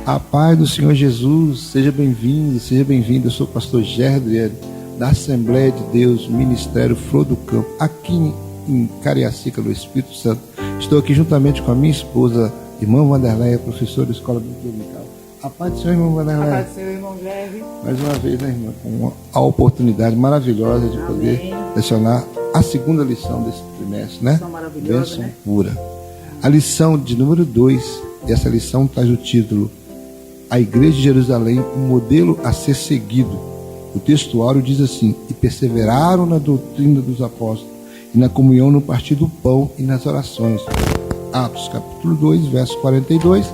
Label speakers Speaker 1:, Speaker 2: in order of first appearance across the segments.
Speaker 1: A paz do Senhor Jesus, seja bem-vindo, seja bem-vindo. Eu sou o pastor Gerdriel, da Assembleia de Deus, Ministério Flor do Campo, aqui em Cariacica, do Espírito Santo. Estou aqui juntamente com a minha esposa, irmã Vanderleia, professora da Escola Bíblica Dominical. A paz do Senhor, irmã Vanderleia.
Speaker 2: A paz do Senhor, irmão Jerry.
Speaker 1: Mais uma vez, né, irmã, com a oportunidade maravilhosa de poder lecionar a segunda lição desse trimestre, né?
Speaker 2: Lição maravilhosa,
Speaker 1: Bênção
Speaker 2: né?
Speaker 1: pura. A lição de número 2, essa lição traz o título A Igreja de Jerusalém, um modelo a ser seguido. O textuário diz assim: e perseveraram na doutrina dos apóstolos, e na comunhão, no partir do pão e nas orações. Atos capítulo 2, verso 42.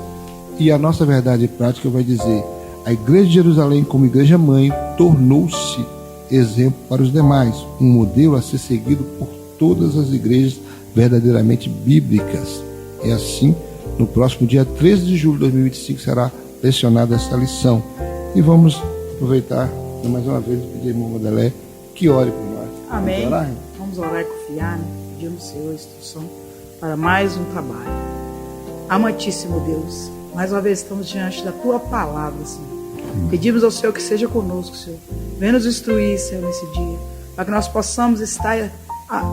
Speaker 1: E a nossa verdade prática vai dizer: a Igreja de Jerusalém, como igreja mãe, tornou-se exemplo para os demais, um modelo a ser seguido por todas as igrejas verdadeiramente bíblicas. E assim, no próximo dia 13 de julho de 2025 será lecionada essa lição. E vamos aproveitar mais uma vez e pedir à irmã Vanderleia que ore por nós.
Speaker 2: Amém.
Speaker 1: Vamos orar, irmão?
Speaker 2: Vamos orar e confiar, né? Pedindo ao Senhor instrução para mais um trabalho. Amantíssimo Deus, mais uma vez estamos diante da Tua palavra, Senhor. Pedimos ao Senhor que seja conosco, Senhor. Venha nos instruir, Senhor, nesse dia, para que nós possamos estar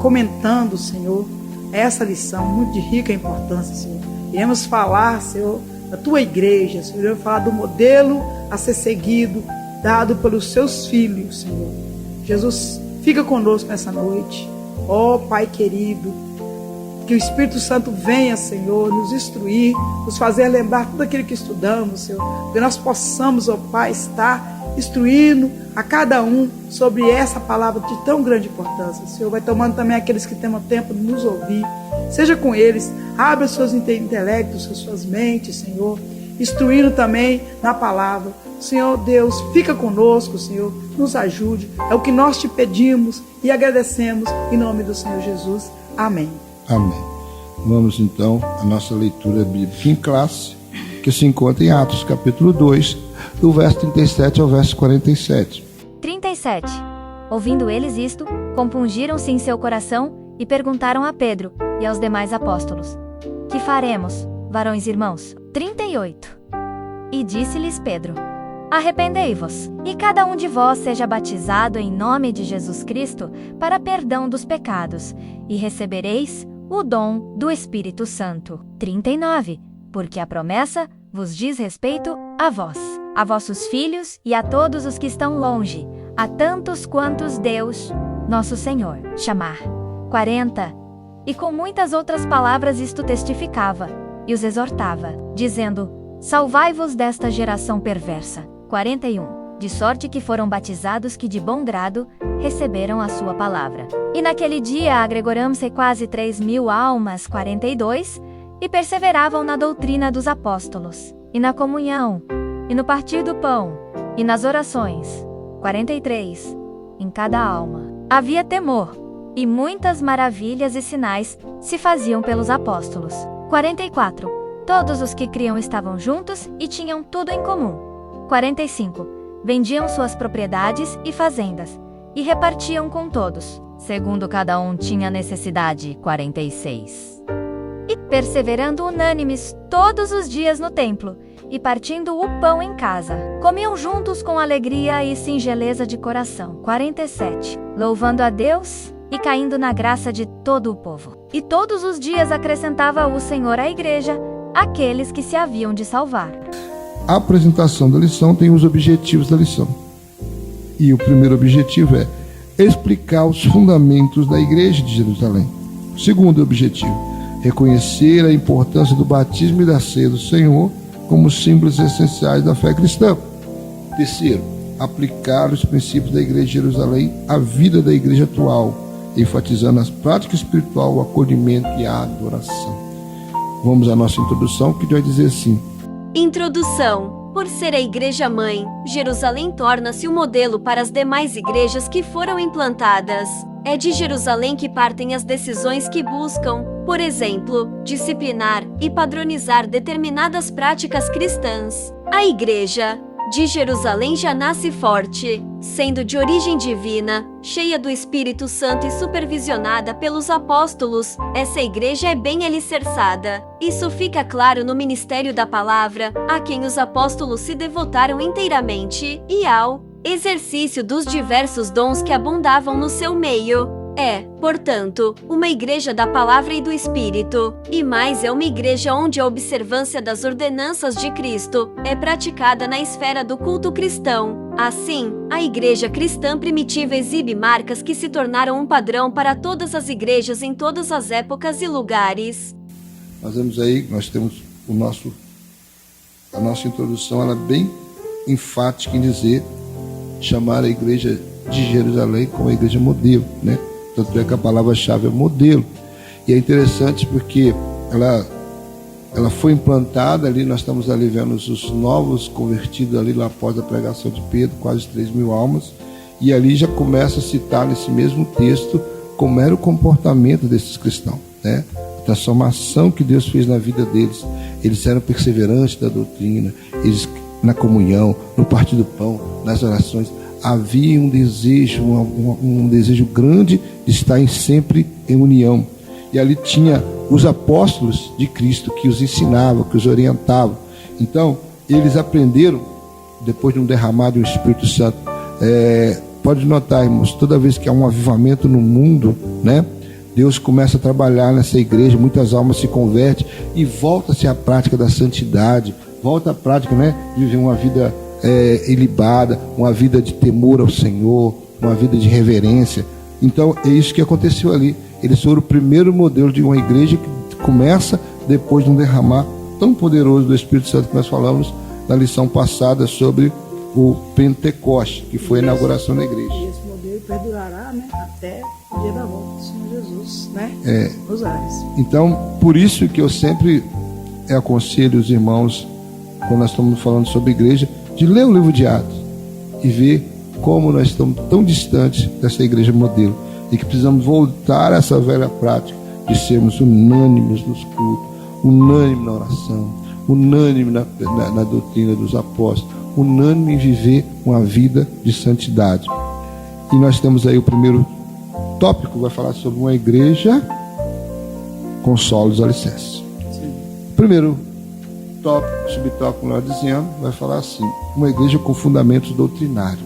Speaker 2: comentando, Senhor, essa lição muito de rica importância, Senhor. Iremos falar, Senhor, da Tua igreja, Senhor. Iremos falar do modelo a ser seguido, dado pelos Seus filhos, Senhor. Jesus, fica conosco nessa noite. Ó Pai querido, que o Espírito Santo venha, Senhor, nos instruir, nos fazer lembrar tudo aquilo que estudamos, Senhor. Que nós possamos, ó Pai, estar instruindo a cada um sobre essa palavra de tão grande importância. Senhor, vai tomando também aqueles que tenham tempo de nos ouvir. Seja com eles, abra os seus intelectos, as suas mentes, Senhor, instruindo também na palavra. Senhor Deus, fica conosco, Senhor, nos ajude. É o que nós te pedimos e agradecemos em nome do Senhor Jesus. Amém.
Speaker 1: Amém. Vamos então à nossa leitura bíblica em classe, que se encontra em Atos capítulo 2, do verso 37 ao verso 47.
Speaker 3: 37. Ouvindo eles isto, compungiram-se em seu coração e perguntaram a Pedro e aos demais apóstolos: que faremos, varões irmãos? 38. E disse-lhes Pedro: arrependei-vos, e cada um de vós seja batizado em nome de Jesus Cristo para perdão dos pecados, e recebereis o dom do Espírito Santo. 39. Porque a promessa vos diz respeito a vós, a vossos filhos e a todos os que estão longe, a tantos quantos Deus, nosso Senhor, chamar. 40. E com muitas outras palavras isto testificava, e os exortava, dizendo: salvai-vos desta geração perversa. 41. De sorte que foram batizados que de bom grado receberam a sua palavra. E naquele dia agregoramos-se quase 3.000 almas. 42. E perseveravam na doutrina dos apóstolos, e na comunhão, e no partir do pão, e nas orações. 43. Em cada alma havia temor, e muitas maravilhas e sinais se faziam pelos apóstolos. 44. Todos os que criam estavam juntos e tinham tudo em comum. 45. Vendiam suas propriedades e fazendas, e repartiam com todos, segundo cada um tinha necessidade. 46. E perseverando unânimes todos os dias no templo, e partindo o pão em casa, comiam juntos com alegria e singeleza de coração. 47. Louvando a Deus e caindo na graça de todo o povo. E todos os dias acrescentava o Senhor à igreja aqueles que se haviam de salvar.
Speaker 1: A apresentação da lição tem os objetivos da lição. E o primeiro objetivo é explicar os fundamentos da Igreja de Jerusalém. O segundo objetivo, reconhecer a importância do batismo e da ceia do Senhor como símbolos essenciais da fé cristã. Terceiro, aplicar os princípios da Igreja de Jerusalém à vida da igreja atual, enfatizando as práticas espirituais, o acolhimento e a adoração. Vamos à nossa introdução, que vai dizer assim:
Speaker 4: Introdução. Por ser a igreja mãe, Jerusalém torna-se um modelo para as demais igrejas que foram implantadas. É de Jerusalém que partem as decisões que buscam, por exemplo, disciplinar e padronizar determinadas práticas cristãs. A igreja de Jerusalém já nasce forte, sendo de origem divina, cheia do Espírito Santo e supervisionada pelos apóstolos. Essa igreja é bem alicerçada. Isso fica claro no ministério da palavra, a quem os apóstolos se devotaram inteiramente, e ao exercício dos diversos dons que abundavam no seu meio. É, portanto, uma igreja da palavra e do Espírito, e mais é uma igreja onde a observância das ordenanças de Cristo é praticada na esfera do culto cristão. Assim, a igreja cristã primitiva exibe marcas que se tornaram um padrão para todas as igrejas em todas as épocas e lugares.
Speaker 1: Nós vemos aí, nós temos a nossa introdução, ela é bem enfática em dizer, chamar a igreja de Jerusalém como a igreja modelo, né? Tanto é que a palavra-chave é modelo. E é interessante porque ela foi implantada ali, nós estamos ali vendo os novos convertidos ali lá após a pregação de Pedro, quase 3.000 almas, e ali já começa a citar nesse mesmo texto como era o comportamento desses cristãos, né? A transformação que Deus fez na vida deles. Eles eram perseverantes da doutrina, eles na comunhão, no partir do pão, nas orações. Havia um desejo, um desejo grande de estar sempre em união. E ali tinha os apóstolos de Cristo que os ensinavam, que os orientavam. Então, eles aprenderam, depois de um derramado do Espírito Santo. Pode notar, irmãos, toda vez que há um avivamento no mundo, né, Deus começa a trabalhar nessa igreja, muitas almas se convertem e volta-se à prática da santidade, volta à prática, né, de viver uma vida ilibada, uma vida de temor ao Senhor, uma vida de reverência. Então é isso que aconteceu ali. Eles foram o primeiro modelo de uma igreja que começa depois de um derramar tão poderoso do Espírito Santo que nós falamos na lição passada sobre o Pentecoste, que foi a inauguração da igreja.
Speaker 2: E esse modelo perdurará, né, até o dia da volta do Senhor Jesus, né, nos ares.
Speaker 1: Então, por isso que eu sempre aconselho os irmãos, quando nós estamos falando sobre igreja, de ler o livro de Atos e ver como nós estamos tão distantes dessa igreja modelo e que precisamos voltar a essa velha prática de sermos unânimes nos cultos, unânimes na oração, unânimes na doutrina dos apóstolos, unânime em viver uma vida de santidade. E nós temos aí o primeiro tópico, vai falar sobre uma igreja com solos alicerces. Primeiro tópico, subtópico, nós dizendo, vai falar assim: uma igreja com fundamentos doutrinários.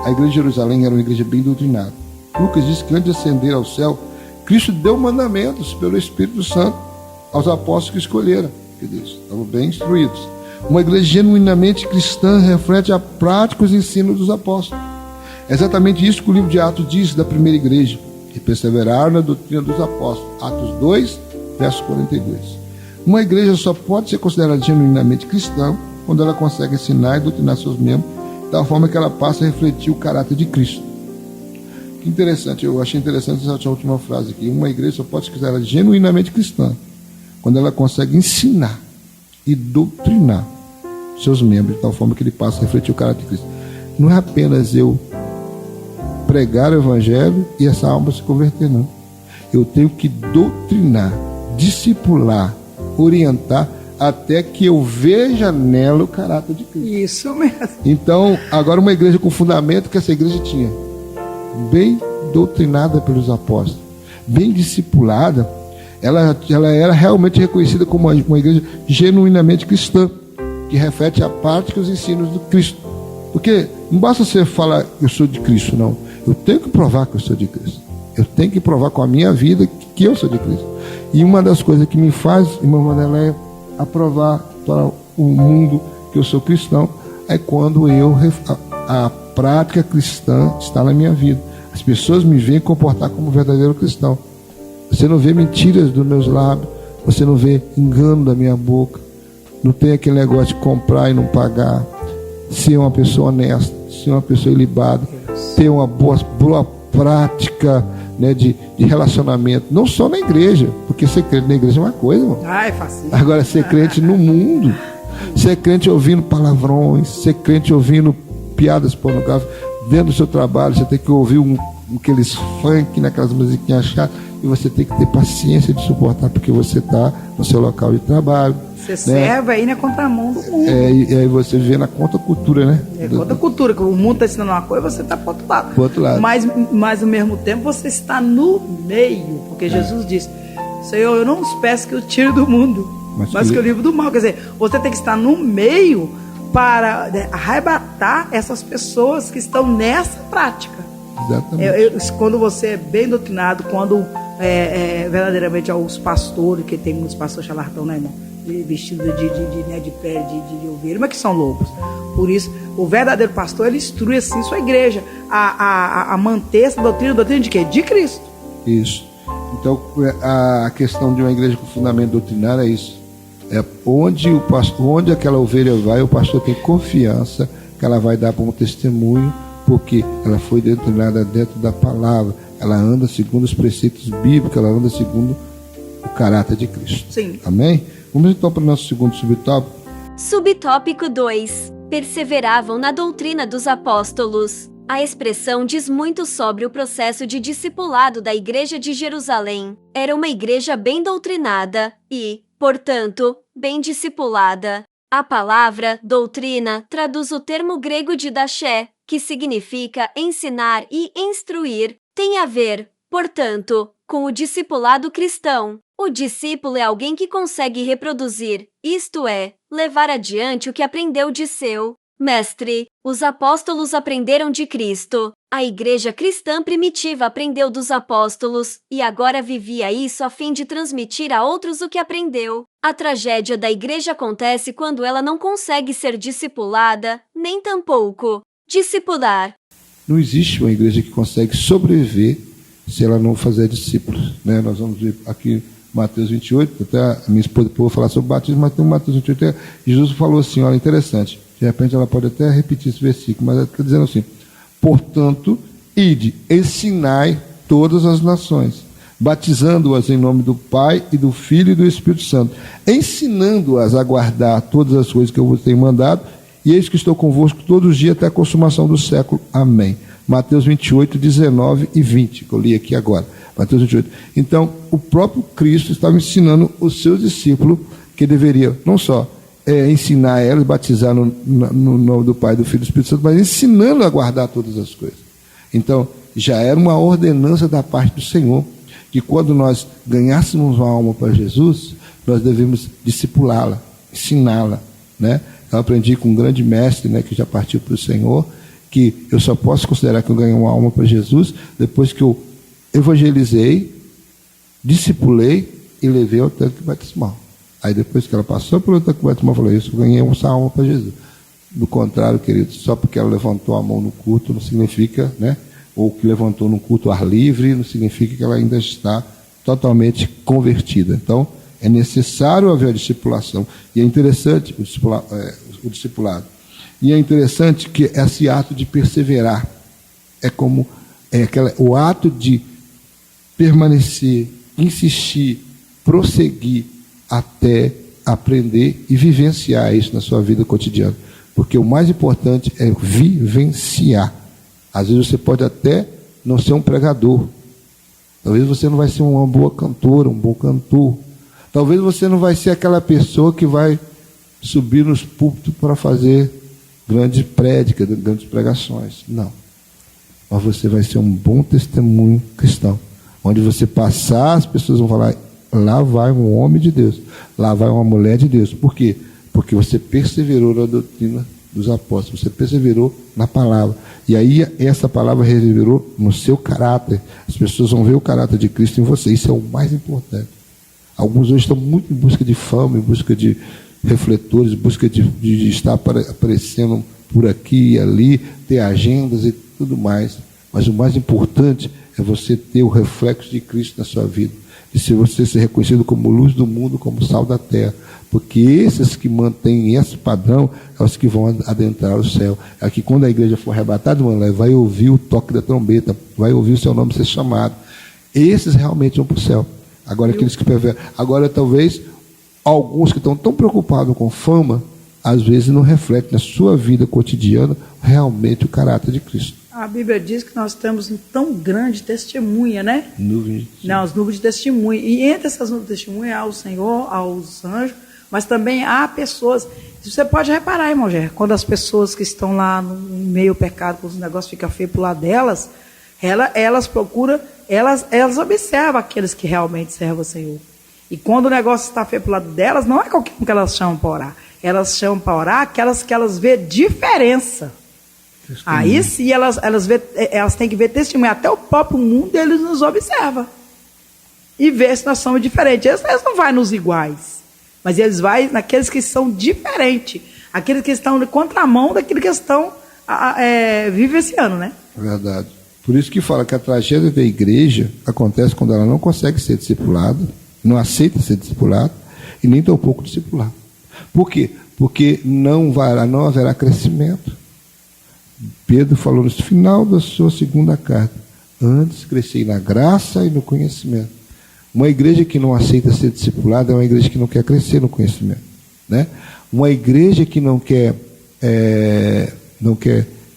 Speaker 1: A igreja de Jerusalém era uma igreja bem doutrinada. Lucas diz que antes de ascender ao céu, Cristo deu mandamentos pelo Espírito Santo aos apóstolos que escolheram, que estavam bem instruídos. Uma igreja genuinamente cristã reflete a prática e os ensinos dos apóstolos. É exatamente isso que o livro de Atos diz da primeira igreja, que perseveraram na doutrina dos apóstolos. Atos 2, verso 42. Uma igreja só pode ser considerada genuinamente cristã quando ela consegue ensinar e doutrinar seus membros de tal forma que ela passa a refletir o caráter de Cristo. Que interessante, eu achei interessante essa última frase aqui. Uma igreja só pode ser considerada genuinamente cristã quando ela consegue ensinar e doutrinar seus membros de tal forma que ele passa a refletir o caráter de Cristo. Não é apenas eu pregar o evangelho e essa alma se converter, não. Eu tenho que doutrinar, discipular, orientar até que eu veja nela o caráter de Cristo.
Speaker 2: Isso mesmo.
Speaker 1: Então, agora uma igreja com fundamento que essa igreja tinha, bem doutrinada pelos apóstolos, bem discipulada, ela era realmente reconhecida como uma igreja genuinamente cristã, que reflete a prática e os ensinos do Cristo. Porque não basta você falar que eu sou de Cristo, não. Eu tenho que provar que eu sou de Cristo. Eu tenho que provar com a minha vida que eu sou de Cristo. E uma das coisas que me faz, irmã Manela, é aprovar para o mundo que eu sou cristão, é quando a prática cristã está na minha vida. As pessoas me veem comportar como verdadeiro cristão. Você não vê mentiras dos meus lábios, você não vê engano da minha boca, não tem aquele negócio de comprar e não pagar, ser uma pessoa honesta, ser uma pessoa ilibada, ter uma boa prática, né, de relacionamento, não só na igreja, porque ser crente na igreja é uma coisa, irmão.
Speaker 2: É fácil.
Speaker 1: Agora, ser crente no mundo, ser crente ouvindo palavrões, ser crente ouvindo piadas pornográficas, dentro do seu trabalho, você tem que ouvir aqueles funk, naquelas musiquinhas chatas, e você tem que ter paciência de suportar, porque você está no seu local de trabalho.
Speaker 2: Você serve aí na contramão do mundo.
Speaker 1: E aí você vê na contracultura, né?
Speaker 2: Contracultura, que o mundo está ensinando uma coisa, você está para outro lado.
Speaker 1: Pro outro lado.
Speaker 2: Mas ao mesmo tempo você está no meio, porque Jesus disse: Senhor, eu não os peço que eu tire do mundo, mas que eu livre do mal. Quer dizer, você tem que estar no meio para arrebatar essas pessoas que estão nessa prática.
Speaker 1: Exatamente.
Speaker 2: Quando você é bem doutrinado, quando verdadeiramente os pastores, que tem muitos pastores charlatão, né, irmão? Vestido de pele de ovelha, mas que são lobos. Por isso, o verdadeiro pastor, ele instrui assim sua igreja a manter essa doutrina de quê? De Cristo.
Speaker 1: Isso. Então, a questão de uma igreja com fundamento doutrinário é isso. É onde aquela ovelha vai, o pastor tem confiança que ela vai dar bom testemunho, porque ela foi doutrinada dentro da palavra. Ela anda segundo os preceitos bíblicos, ela anda segundo o caráter de Cristo.
Speaker 2: Sim.
Speaker 1: Amém? Vamos então para o nosso segundo subtópico.
Speaker 4: Subtópico 2. Perseveravam na doutrina dos apóstolos. A expressão diz muito sobre o processo de discipulado da igreja de Jerusalém. Era uma igreja bem doutrinada e, portanto, bem discipulada. A palavra doutrina traduz o termo grego didaché, que significa ensinar e instruir. Tem a ver, portanto, com o discipulado cristão. O discípulo é alguém que consegue reproduzir, isto é, levar adiante o que aprendeu de seu mestre. Os apóstolos aprenderam de Cristo. A igreja cristã primitiva aprendeu dos apóstolos e agora vivia isso a fim de transmitir a outros o que aprendeu. A tragédia da igreja acontece quando ela não consegue ser discipulada, nem tampouco discipular.
Speaker 1: Não existe uma igreja que consegue sobreviver se ela não fazer discípulos, né? Nós vamos ver aqui Mateus 28, até a minha esposa pode falar sobre o batismo, mas tem um Mateus 28, Jesus falou assim, olha, interessante, de repente ela pode até repetir esse versículo, mas ela está dizendo assim: portanto, ide, ensinai todas as nações, batizando-as em nome do Pai e do Filho e do Espírito Santo, ensinando-as a guardar todas as coisas que eu vos tenho mandado, e eis que estou convosco todos os dias até a consumação do século. Amém. Mateus 28, 19 e 20, que eu li aqui agora. Mateus 28. Então, o próprio Cristo estava ensinando os seus discípulos que deveria não só ensinar elas, batizar no nome do Pai, do Filho e do Espírito Santo, mas ensinando a guardar todas as coisas. Então, já era uma ordenança da parte do Senhor, que quando nós ganhássemos uma alma para Jesus, nós devemos discipulá-la, ensiná-la, né? Eu aprendi com um grande mestre, né, que já partiu para o Senhor, que eu só posso considerar que eu ganhei uma alma para Jesus depois que eu evangelizei, discipulei e levei ao tanque batismal. Aí depois que ela passou pelo tanque batismal, eu falei: isso, eu ganhei essa alma para Jesus. Do contrário, querido, só porque ela levantou a mão no culto não significa, né, ou que levantou no culto ao ar livre, não significa que ela ainda está totalmente convertida. Então, é necessário haver a discipulação. E é interessante o discipulado. E é interessante que esse ato de perseverar é como o ato de permanecer, insistir, prosseguir até aprender e vivenciar isso na sua vida cotidiana. Porque o mais importante é vivenciar. Às vezes você pode até não ser um pregador. Talvez você não vai ser uma boa cantora, um bom cantor. Talvez você não vai ser aquela pessoa que vai subir nos púlpitos para fazer grandes prédicas, grandes pregações. Não. Mas você vai ser um bom testemunho cristão. Onde você passar, as pessoas vão falar: lá vai um homem de Deus, lá vai uma mulher de Deus. Por quê? Porque você perseverou na doutrina dos apóstolos, você perseverou na palavra. E aí essa palavra reverberou no seu caráter. As pessoas vão ver o caráter de Cristo em você. Isso é o mais importante. Alguns hoje estão muito em busca de fama, em busca de refletores, em busca de estar aparecendo por aqui e ali, ter agendas e tudo mais. Mas o mais importante é você ter o reflexo de Cristo na sua vida. E se você ser reconhecido como luz do mundo, como sal da terra. Porque esses que mantêm esse padrão são os que vão adentrar o céu. É que quando a igreja for arrebatada, vai ouvir o toque da trombeta, vai ouvir o seu nome ser chamado. Esses realmente vão para o céu. Agora aqueles que pervertem. Agora talvez alguns que estão tão preocupados com fama, às vezes não refletem na sua vida cotidiana realmente o caráter de Cristo.
Speaker 2: A Bíblia diz que nós temos um tão grande testemunha, né?
Speaker 1: Nuvens.
Speaker 2: Não, as nuvens de testemunha. E entre essas nuvens de testemunha há o Senhor, há os anjos, mas também há pessoas. Você pode reparar, irmão Gé, quando as pessoas que estão lá no meio do pecado, quando os negócios ficam feios pro lado delas, elas procuram, elas observam aqueles que realmente servem o Senhor. E quando o negócio está feio pro lado delas, não é qualquer um que elas chamam para orar. Elas chamam para orar aquelas que elas vê diferença. Aí sim elas têm que ver testemunho. Até o próprio mundo eles nos observa. E vê se nós somos diferentes. Eles não vão nos iguais. Mas eles vão naqueles que são diferentes. Aqueles que estão de contramão daqueles que estão vivenciando, né?
Speaker 1: Verdade. Por isso que fala que a tragédia da igreja acontece quando ela não consegue ser discipulada, não aceita ser discipulada, e nem tampouco discipulada. Por quê? Porque não haverá crescimento. Pedro falou no final da sua segunda carta: antes crescei na graça e no conhecimento. Uma igreja que não aceita ser discipulada é uma igreja que não quer crescer no conhecimento, né? Uma igreja que não quer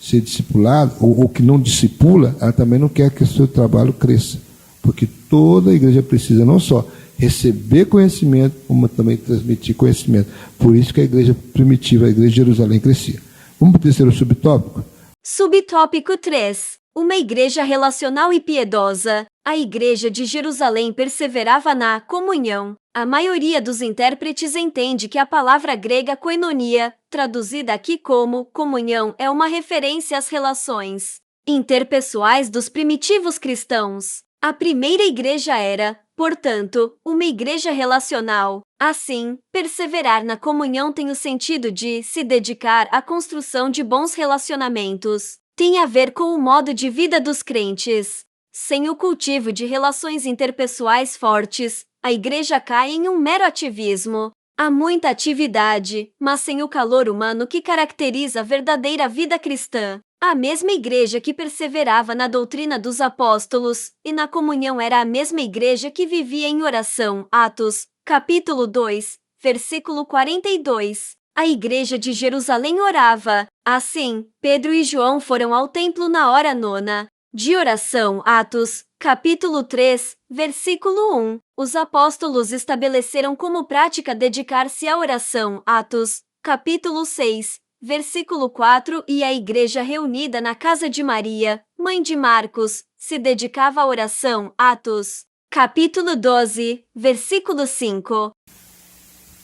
Speaker 1: ser discipulada, ou que não discipula, ela também não quer que o seu trabalho cresça, porque toda igreja precisa não só receber conhecimento, como também transmitir conhecimento. Por isso que a igreja primitiva, a igreja de Jerusalém, crescia. Vamos para o terceiro subtópico?
Speaker 4: Subtópico 3. Uma igreja relacional e piedosa. A igreja de Jerusalém perseverava na comunhão. A maioria dos intérpretes entende que a palavra grega koinonia, traduzida aqui como comunhão, é uma referência às relações interpessoais dos primitivos cristãos. A primeira igreja era, portanto, uma igreja relacional. Assim, perseverar na comunhão tem o sentido de se dedicar à construção de bons relacionamentos. Tem a ver com o modo de vida dos crentes. Sem o cultivo de relações interpessoais fortes, a igreja cai em um mero ativismo. Há muita atividade, mas sem o calor humano que caracteriza a verdadeira vida cristã. A mesma igreja que perseverava na doutrina dos apóstolos e na comunhão era a mesma igreja que vivia em oração. Atos, capítulo 2, versículo 42. A igreja de Jerusalém orava. Assim, Pedro e João foram ao templo na hora nona de oração. Atos, capítulo 3, versículo 1. Os apóstolos estabeleceram como prática dedicar-se à oração. Atos, capítulo 6, versículo 4. E a igreja reunida na casa de Maria, mãe de Marcos, se dedicava à oração. Atos, capítulo 12, versículo 5.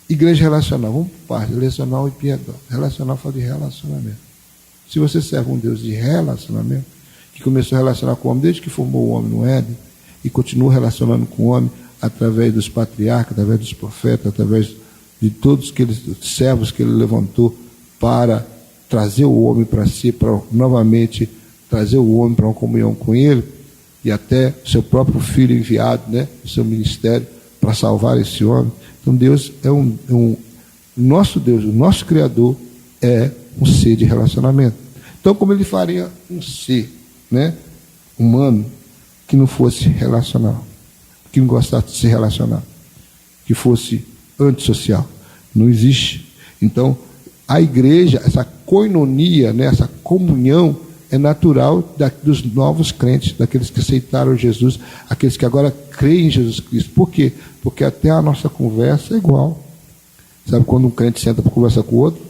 Speaker 1: Igreja relacional, vamos por parte, relacional e piedosa. Relacional fala de relacionamento. Se você serve um Deus de relacionamento, que começou a relacionar com o homem desde que formou o homem no Éden, e continua relacionando com o homem através dos patriarcas, através dos profetas, através de todos aqueles servos que ele levantou para trazer o homem para si, para novamente trazer o homem para uma comunhão com ele, e até seu próprio filho enviado, né, o seu ministério, para salvar esse homem. Então Deus nosso Deus, o nosso Criador, é um ser de relacionamento. Então, como ele faria um ser, né, humano que não fosse relacional, que não gostasse de se relacionar, que fosse antissocial? Não existe. Então, a igreja, essa koinonia, né, essa comunhão, é natural dos novos crentes, daqueles que aceitaram Jesus, aqueles que agora creem em Jesus Cristo. Por quê? Porque até a nossa conversa é igual. Sabe, quando um crente senta para conversar com o outro,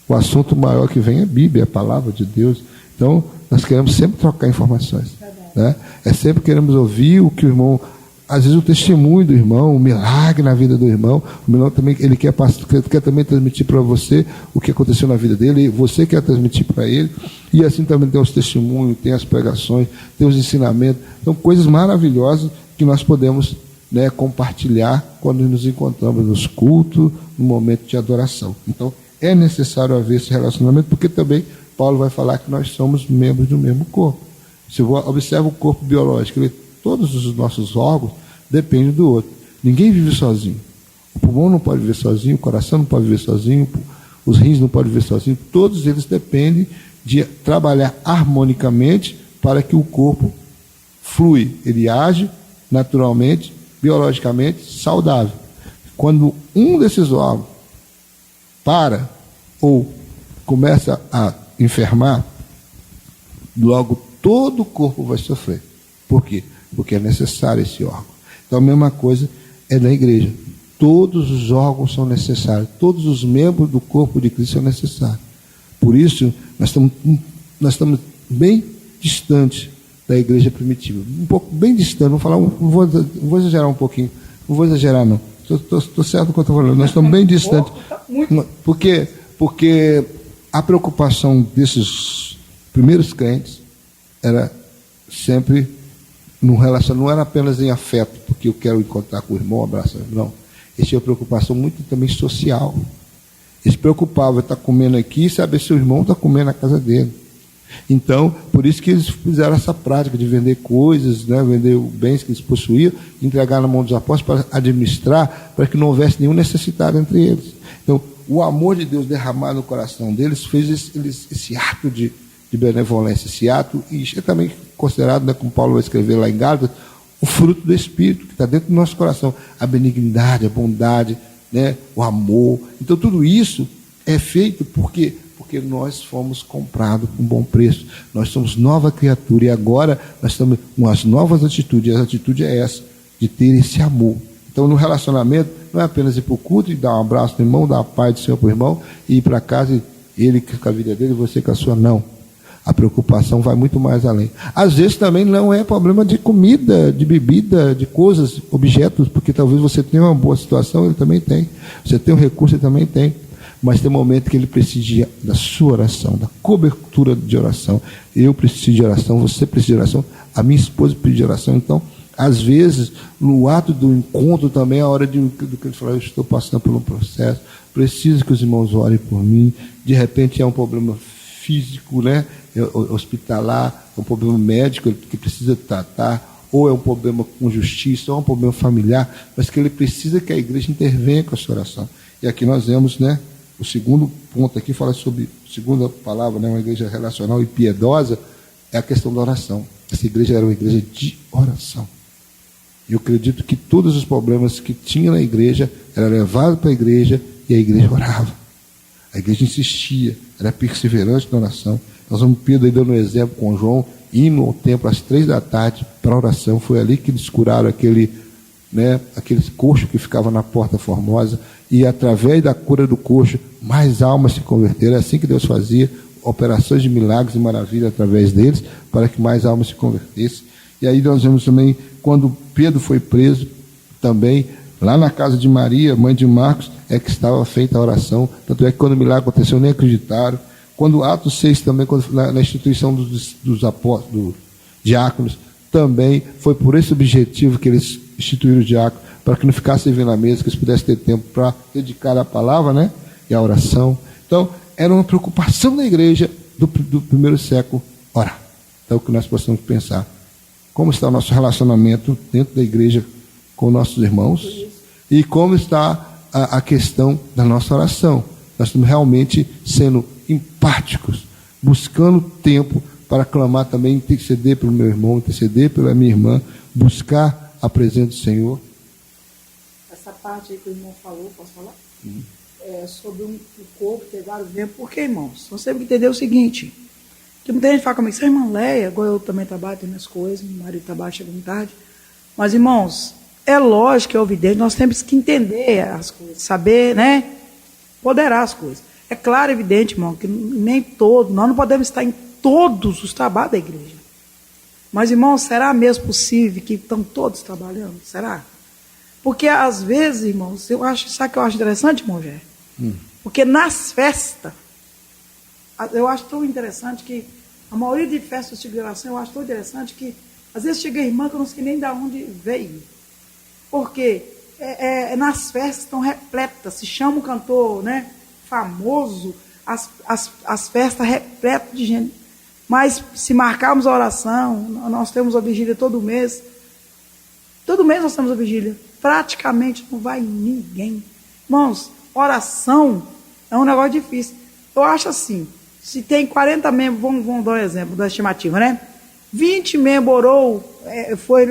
Speaker 1: o assunto maior que vem é a Bíblia, é a palavra de Deus. Então, nós queremos sempre trocar informações, né? Sempre queremos ouvir o que o irmão, às vezes o testemunho do irmão, o milagre na vida do irmão. O irmão também, ele quer também transmitir para você o que aconteceu na vida dele, e você quer transmitir para ele. E assim também tem os testemunhos, tem as pregações, tem os ensinamentos. Então, coisas maravilhosas que nós podemos, né, compartilhar quando nos encontramos nos cultos, no momento de adoração. Então, é necessário haver esse relacionamento, porque também Paulo vai falar que nós somos membros do mesmo corpo. Se você observa o corpo biológico, todos os nossos órgãos dependem do outro. Ninguém vive sozinho. O pulmão não pode viver sozinho, o coração não pode viver sozinho, os rins não podem viver sozinhos. Todos eles dependem de trabalhar harmonicamente para que o corpo flui. Ele age naturalmente, biologicamente, saudável. Quando um desses órgãos para ou começa a enfermar, logo todo o corpo vai sofrer. Por quê? Porque é necessário esse órgão. Então a mesma coisa é na igreja. Todos os órgãos são necessários. Todos os membros do corpo de Cristo são necessários. Por isso, nós estamos bem distantes da igreja primitiva. Um pouco bem distante. Vou exagerar um pouquinho. Não vou exagerar, não. Estou certo do que eu estou falando. Nós estamos bem distantes. Porque a preocupação desses primeiros crentes era sempre no relacionamento, não era apenas em afeto, porque eu quero encontrar com o irmão, abraçar, não. Eles tinham preocupação muito também social. Eles se preocupavam em estar comendo aqui e saber se o irmão está comendo na casa dele. Então, por isso que eles fizeram essa prática de vender coisas, né, vender bens que eles possuíam, entregar na mão dos apóstolos para administrar, para que não houvesse nenhum necessitado entre eles. Então, o amor de Deus derramado no coração deles fez esse ato de benevolência, esse ato, e é também considerado, né, como Paulo vai escrever lá em Gálatas, o fruto do Espírito, que está dentro do nosso coração, a benignidade, a bondade, né, o amor. Então, tudo isso é feito porque nós fomos comprados com bom preço. Nós somos nova criatura e agora nós estamos com as novas atitudes. E a atitude é essa, de ter esse amor. Então, no relacionamento, não é apenas ir para o culto e dar um abraço no irmão, dar a paz do Senhor para o irmão e ir para casa, ele com a vida dele e você com a sua, não. A preocupação vai muito mais além. Às vezes também não é problema de comida, de bebida, de coisas, objetos, porque talvez você tenha uma boa situação, ele também tem. Você tem um recurso, ele também tem. Mas tem um momento que ele precisa da sua oração, da cobertura de oração. Eu preciso de oração, você precisa de oração, a minha esposa precisa de oração. Então, às vezes, no ato do encontro também, é a hora do que ele falou, eu estou passando por um processo, preciso que os irmãos orem por mim. De repente é um problema físico, né, hospitalar, é um problema médico que precisa tratar, ou é um problema com justiça, ou é um problema familiar, mas que ele precisa que a igreja intervenha com a sua oração. E aqui nós vemos, né, o segundo ponto aqui fala sobre, a segunda palavra, né, uma igreja relacional e piedosa, é a questão da oração. Essa igreja era uma igreja de oração. Eu acredito que todos os problemas que tinha na igreja eram levados para a igreja e a igreja orava. A igreja insistia, era perseverante na oração. Nós vamos Pedro aí dando um exemplo com João, indo ao templo às 3 da tarde para a oração. Foi ali que eles curaram aquele coxo que ficava na Porta Formosa, e através da cura do coxo, mais almas se converteram. É assim que Deus fazia, operações de milagres e maravilhas através deles, para que mais almas se convertessem. E aí nós vemos também, quando Pedro foi preso, também, lá na casa de Maria, mãe de Marcos, é que estava feita a oração. Tanto é que quando o milagre aconteceu, nem acreditaram. Quando Atos 6 também, na instituição dos apóstolos, dos diáconos, também foi por esse objetivo que eles instituíram os diáconos, para que não ficasse servindo na mesa, que eles pudessem ter tempo para dedicar a palavra, né, e a oração. Então, era uma preocupação da igreja do primeiro século orar. Então, que nós possamos pensar, como está o nosso relacionamento dentro da igreja com nossos irmãos, e como está a questão da nossa oração. Nós estamos realmente sendo empáticos, buscando tempo para clamar também, interceder pelo meu irmão, interceder pela minha irmã, buscar a presença do Senhor.
Speaker 2: Essa parte aí que o irmão falou, posso falar? É sobre o corpo ter vários membros. Por quê, irmãos? Nós temos que entender o seguinte, que muita gente fala comigo, você é irmã Leia, agora eu também trabalho, tenho minhas coisas, meu marido trabalha, chega muito tarde. Mas, irmãos, é lógico, é evidente, nós temos que entender as coisas, saber, né, poderar as coisas. É claro, evidente, irmão, que nem todo, nós não podemos estar em todos os trabalhos da igreja. Mas, irmão, será mesmo possível que estão todos trabalhando? Será? Porque, às vezes, irmãos, sabe o que eu acho interessante, irmão Gé? Porque nas festas, eu acho tão interessante que, a maioria de festas de oração, eu acho tão interessante que, às vezes, chega a irmã que eu não sei nem de onde veio. Porque nas festas estão repletas, se chama um cantor, né, famoso, as festas repletas de gente. Mas se marcarmos a oração, nós temos a vigília todo mês nós temos a vigília, praticamente não vai ninguém. Irmãos, oração é um negócio difícil. Eu acho assim, se tem 40 membros, vamos dar um exemplo da estimativa, né? 20 membros orou, foi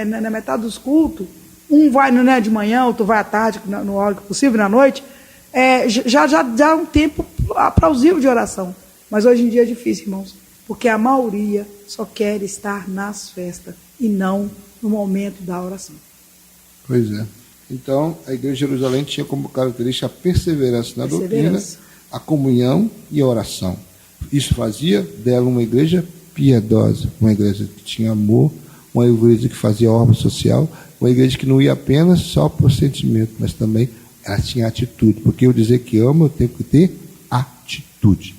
Speaker 2: na metade dos cultos, um vai de manhã, outro vai à tarde, no hora que possível, na noite, já dá um tempo plausível de oração. Mas hoje em dia é difícil, irmãos. porque a maioria só quer estar nas festas e não no momento da oração.
Speaker 1: Pois é. Então, a Igreja de Jerusalém tinha como característica a perseverança na doutrina, a comunhão e a oração. Isso fazia dela uma igreja piedosa, uma igreja que tinha amor, uma igreja que fazia obra social, uma igreja que não ia apenas só por sentimento, mas também ela tinha atitude, porque eu dizer que amo, eu tenho que ter atitude.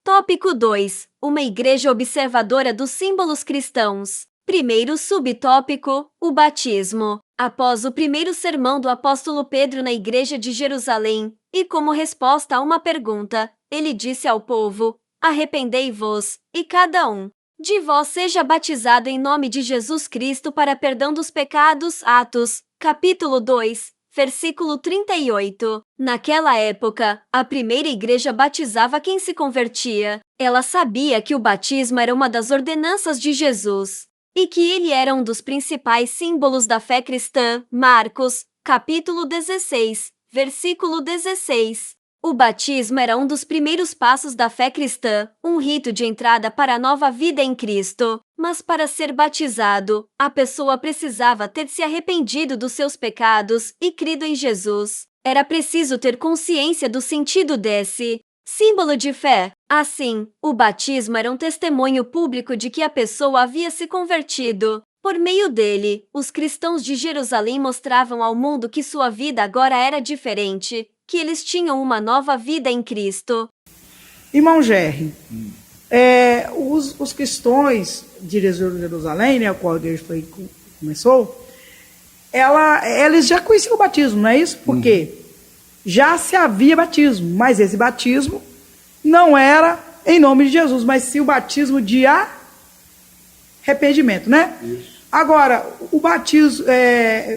Speaker 4: Tópico 2. Uma igreja observadora dos símbolos cristãos. Primeiro subtópico, o batismo. Após o primeiro sermão do apóstolo Pedro na igreja de Jerusalém, e como resposta a uma pergunta, ele disse ao povo: arrependei-vos, e cada um de vós seja batizado em nome de Jesus Cristo para perdão dos pecados. Atos, capítulo 2, versículo 38. Naquela época, a primeira igreja batizava quem se convertia. Ela sabia que o batismo era uma das ordenanças de Jesus e que ele era um dos principais símbolos da fé cristã. Marcos, capítulo 16, versículo 16. O batismo era um dos primeiros passos da fé cristã, um rito de entrada para a nova vida em Cristo. Mas para ser batizado, a pessoa precisava ter se arrependido dos seus pecados e crido em Jesus. Era preciso ter consciência do sentido desse símbolo de fé. Assim, o batismo era um testemunho público de que a pessoa havia se convertido. Por meio dele, os cristãos de Jerusalém mostravam ao mundo que sua vida agora era diferente, que eles tinham uma nova vida em Cristo.
Speaker 2: Irmão Gerry, os cristãos de Jerusalém, né, o qual Deus começou, eles já conheciam o batismo, não é isso? Porque já se havia batismo, mas esse batismo não era em nome de Jesus, mas sim o batismo de arrependimento, né? Isso. Agora, o batismo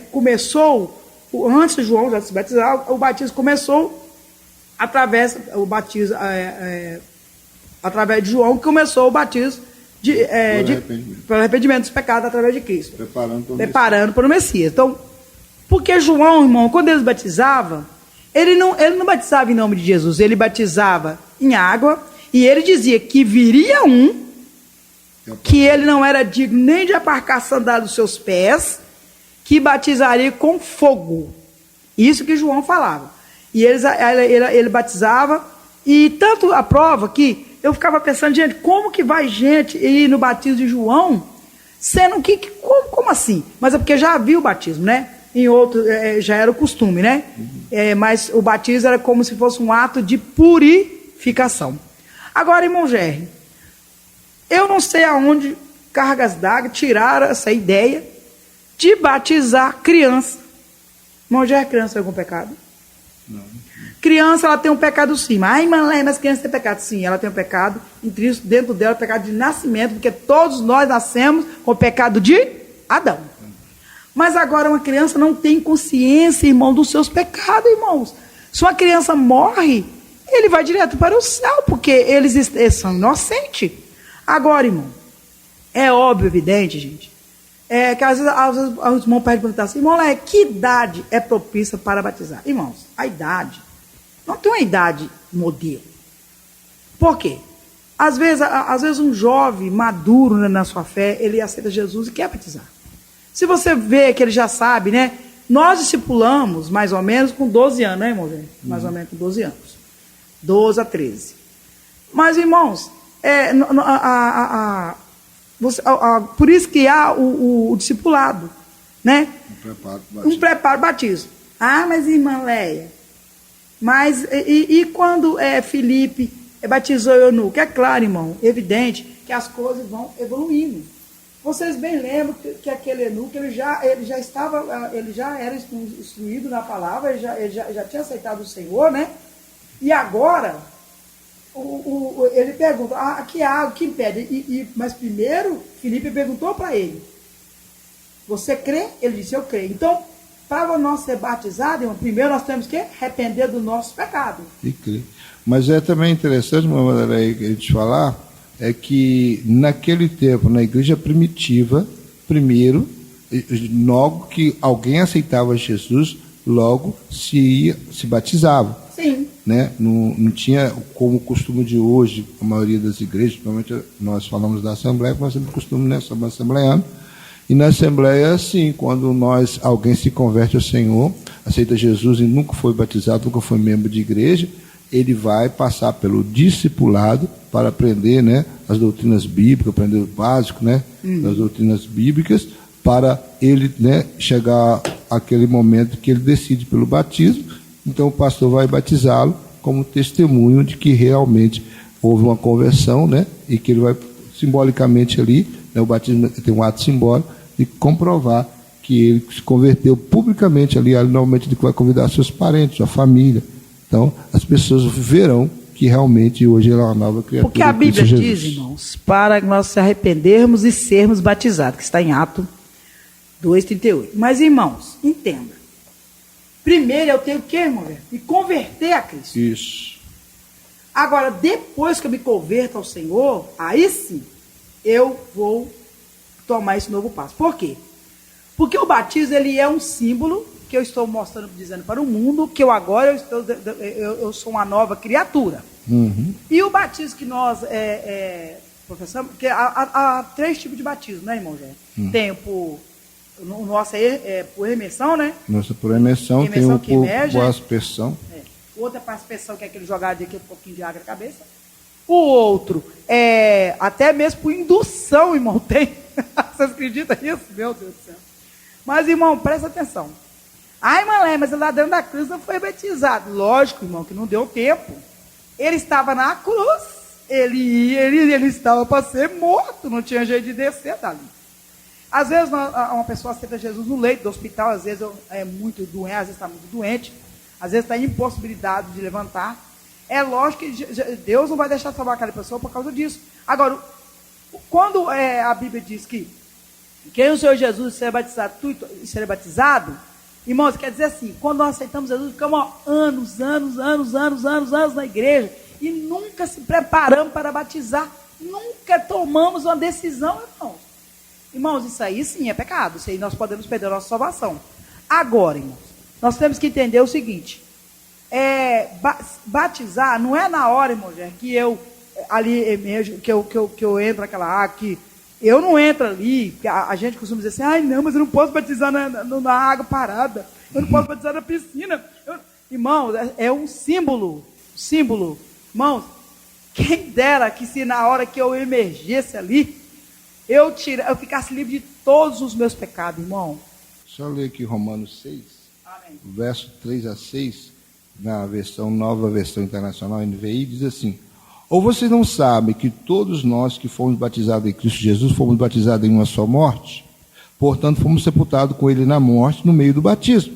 Speaker 2: começou, antes de João já se batizar, o batismo começou através de João, que começou o batismo pelo arrependimento dos pecados através de Cristo. Preparando para o Messias. Então, porque João, irmão, quando ele batizava, ele não batizava em nome de Jesus, ele batizava em água, e ele dizia que viria que ele não era digno nem de aparcar a sandália dos seus pés, que batizaria com fogo. Isso que João falava. E ele batizava, e tanto a prova que eu ficava pensando, gente, como que vai gente ir no batismo de João, sendo que como assim? Mas é porque já havia o batismo, né? Em outro, já era o costume, né? Mas o batismo era como se fosse um ato de purificação. Agora, irmão Gerry, eu não sei aonde cargas d'água tiraram essa ideia de batizar criança. Irmão Gerry, criança tem algum pecado? Não. Criança, ela tem um pecado sim. Mas criança tem pecado sim. Ela tem um pecado intrínseco dentro dela, pecado de nascimento, porque todos nós nascemos com o pecado de Adão. Mas agora uma criança não tem consciência, irmão, dos seus pecados, irmãos. Se uma criança morre, ele vai direto para o céu, porque eles são inocentes. Agora, irmão, é óbvio, evidente, gente, que às vezes os irmãos podem perguntar assim, irmão, que idade é propícia para batizar? Irmãos, a idade não tem uma idade modelo. Por quê? Às vezes um jovem maduro, né, na sua fé, ele aceita Jesus e quer batizar. Se você vê que ele já sabe, né? Nós discipulamos mais ou menos com 12 anos, né, irmão? Mais ou menos com 12 anos. 12 a 13. Mas, irmãos, por isso que há o discipulado, né? Um preparo batismo. Mas irmã Leia, mas e quando Filipe batizou Eunuco? É claro, irmão, evidente que as coisas vão evoluindo. Vocês bem lembram que aquele eunuco, ele já era instruído na palavra, ele já tinha aceitado o Senhor, né? E agora ele pergunta, aqui há algo que impede. Mas primeiro, Filipe perguntou para ele, você crê? Ele disse, eu creio. Então, para nós ser batizados, irmão, primeiro nós temos que arrepender do nosso pecado. E crer.
Speaker 1: Mas é também interessante, uma maneira aí que a gente falar, é que naquele tempo, na igreja primitiva, primeiro, logo que alguém aceitava Jesus, logo se batizava.
Speaker 2: Sim.
Speaker 1: né? Não tinha como o costume de hoje, a maioria das igrejas, principalmente nós falamos da Assembleia, nós temos costume, né? Somos assembleianos. E na Assembleia, assim, quando alguém se converte ao Senhor, aceita Jesus e nunca foi batizado, nunca foi membro de igreja, ele vai passar pelo discipulado para aprender, né, as doutrinas bíblicas, aprender o básico, né, das doutrinas bíblicas, para ele, né, chegar àquele momento que ele decide pelo batismo. Então o pastor vai batizá-lo como testemunho de que realmente houve uma conversão, né, e que ele vai simbolicamente ali, né, o batismo tem um ato simbólico de comprovar que ele se converteu publicamente ali, normalmente ele vai convidar seus parentes, sua família. Então, as pessoas verão que realmente hoje ela é uma nova criatura.
Speaker 2: Porque a Bíblia diz, irmãos, para nós se arrependermos e sermos batizados, que está em Atos 2,38. Mas, irmãos, entenda. Primeiro eu tenho que, irmão, me converter a Cristo.
Speaker 1: Isso.
Speaker 2: Agora, depois que eu me converto ao Senhor, aí sim, eu vou tomar esse novo passo. Por quê? Porque o batismo, ele é um símbolo que eu estou mostrando, dizendo para o mundo que eu sou uma nova criatura.
Speaker 1: Uhum.
Speaker 2: E o batismo que nós professamos, porque há 3 tipos de batismo, né, irmão Jé? Tem o nosso é por imersão, né?
Speaker 1: Nossa, por imersão, tem o por aspersão.
Speaker 2: O outro é para aspersão, que é aquele jogar de um pouquinho de água na cabeça. O outro é até mesmo por indução, irmão, tem. Vocês acreditam nisso? Meu Deus do céu. Mas, irmão, presta atenção. Ai, Malé, mas lá dentro da cruz não foi batizado. Lógico, irmão, que não deu tempo. Ele estava na cruz. Ele estava para ser morto. Não tinha jeito de descer dali. Às vezes, uma pessoa aceita Jesus no leito do hospital. Às vezes é muito doente, às vezes está muito doente. Às vezes está impossibilidade de levantar. É lógico que Deus não vai deixar salvar aquela pessoa por causa disso. Agora, quando a Bíblia diz que quem o Senhor Jesus será batizado, irmãos, quer dizer assim, quando nós aceitamos Jesus, ficamos anos na igreja e nunca se preparamos para batizar, nunca tomamos uma decisão, irmãos. Irmãos, isso aí sim é pecado, isso aí nós podemos perder a nossa salvação. Agora, irmãos, nós temos que entender o seguinte, batizar não é na hora, irmão, que eu ali mesmo, que eu entro naquela água, que eu não entro ali, porque a gente costuma dizer assim, ai não, mas eu não posso batizar na água parada, eu não posso batizar na piscina. Irmãos, é um símbolo, irmãos, quem dera que se na hora que eu emergesse ali, eu ficasse livre de todos os meus pecados, irmão.
Speaker 1: Só ler aqui Romanos 6,
Speaker 2: Amém.
Speaker 1: verso 3 a 6, na nova versão internacional, NVI, diz assim: ou vocês não sabem que todos nós que fomos batizados em Cristo Jesus, fomos batizados em uma só morte? Portanto, fomos sepultados com ele na morte, no meio do batismo.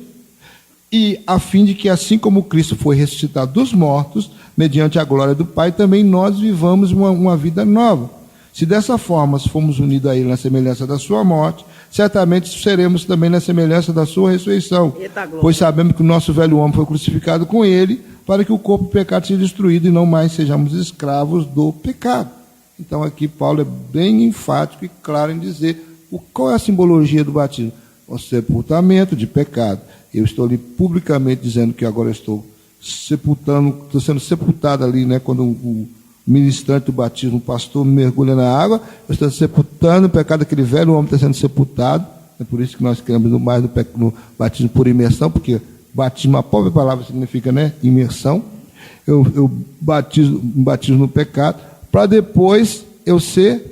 Speaker 1: E a fim de que, assim como Cristo foi ressuscitado dos mortos, mediante a glória do Pai, também nós vivamos uma vida nova. Se dessa forma fomos unidos a ele na semelhança da sua morte, certamente seremos também na semelhança da sua ressurreição. Pois sabemos que o nosso velho homem foi crucificado com ele, para que o corpo do pecado seja destruído e não mais sejamos escravos do pecado. Então aqui Paulo é bem enfático e claro em dizer qual é a simbologia do batismo. O sepultamento de pecado. Eu estou ali publicamente dizendo que agora estou sendo sepultado ali, né, quando o ministrante do batismo, o pastor, mergulha na água, eu estou sepultando o pecado, aquele velho homem está sendo sepultado. É por isso que nós queremos mais no batismo por imersão, porque batismo, a própria palavra significa, né, imersão. Eu batizo no pecado, para depois eu ser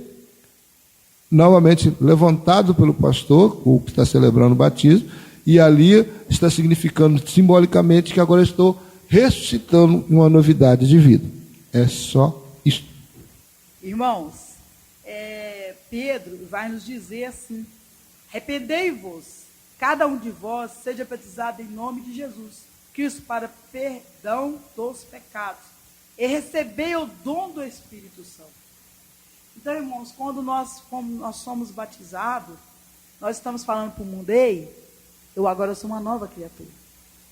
Speaker 1: novamente levantado pelo pastor, o que está celebrando o batismo, e ali está significando simbolicamente que agora eu estou ressuscitando uma novidade de vida. É só isso.
Speaker 2: Irmãos, Pedro vai nos dizer assim: arrependei-vos, cada um de vós seja batizado em nome de Jesus Cristo para perdão dos pecados, e recebei o dom do Espírito Santo. Então, irmãos, quando nós somos batizados, nós estamos falando para o mundo: ei, eu agora sou uma nova criatura.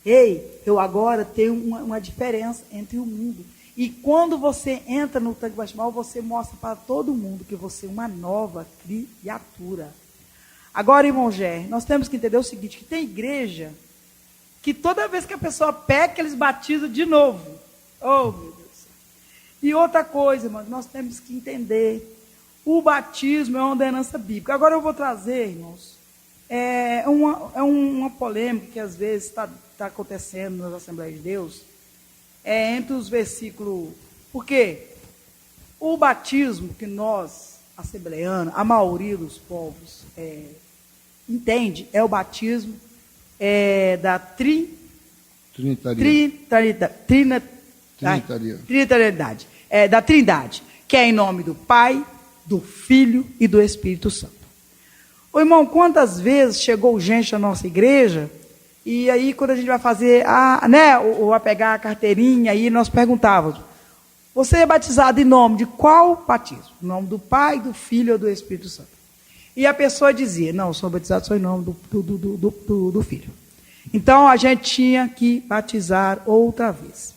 Speaker 2: Ei, eu agora tenho uma diferença entre o mundo. E quando você entra no tanque batismal, você mostra para todo mundo que você é uma nova criatura. Agora, irmão Gé, nós temos que entender o seguinte, que tem igreja que toda vez que a pessoa peca, eles batizam de novo. Oh, meu Deus. E outra coisa, irmão, nós temos que entender. O batismo é uma ordenança bíblica. Agora eu vou trazer, irmãos, uma polêmica que às vezes está acontecendo nas Assembleias de Deus, entre os versículos. Por quê? O batismo que nós, assembleanos, a maioria dos povos entende, é o batismo da trinitariedade, da Trindade, que é em nome do Pai, do Filho e do Espírito Santo. Ô irmão, quantas vezes chegou gente na nossa igreja, e aí quando a gente vai fazer, ou vai pegar a carteirinha, aí nós perguntávamos, você é batizado em nome de qual batismo? Em nome do Pai, do Filho ou do Espírito Santo? E a pessoa dizia, não, eu sou batizado só em nome do Filho. Então a gente tinha que batizar outra vez.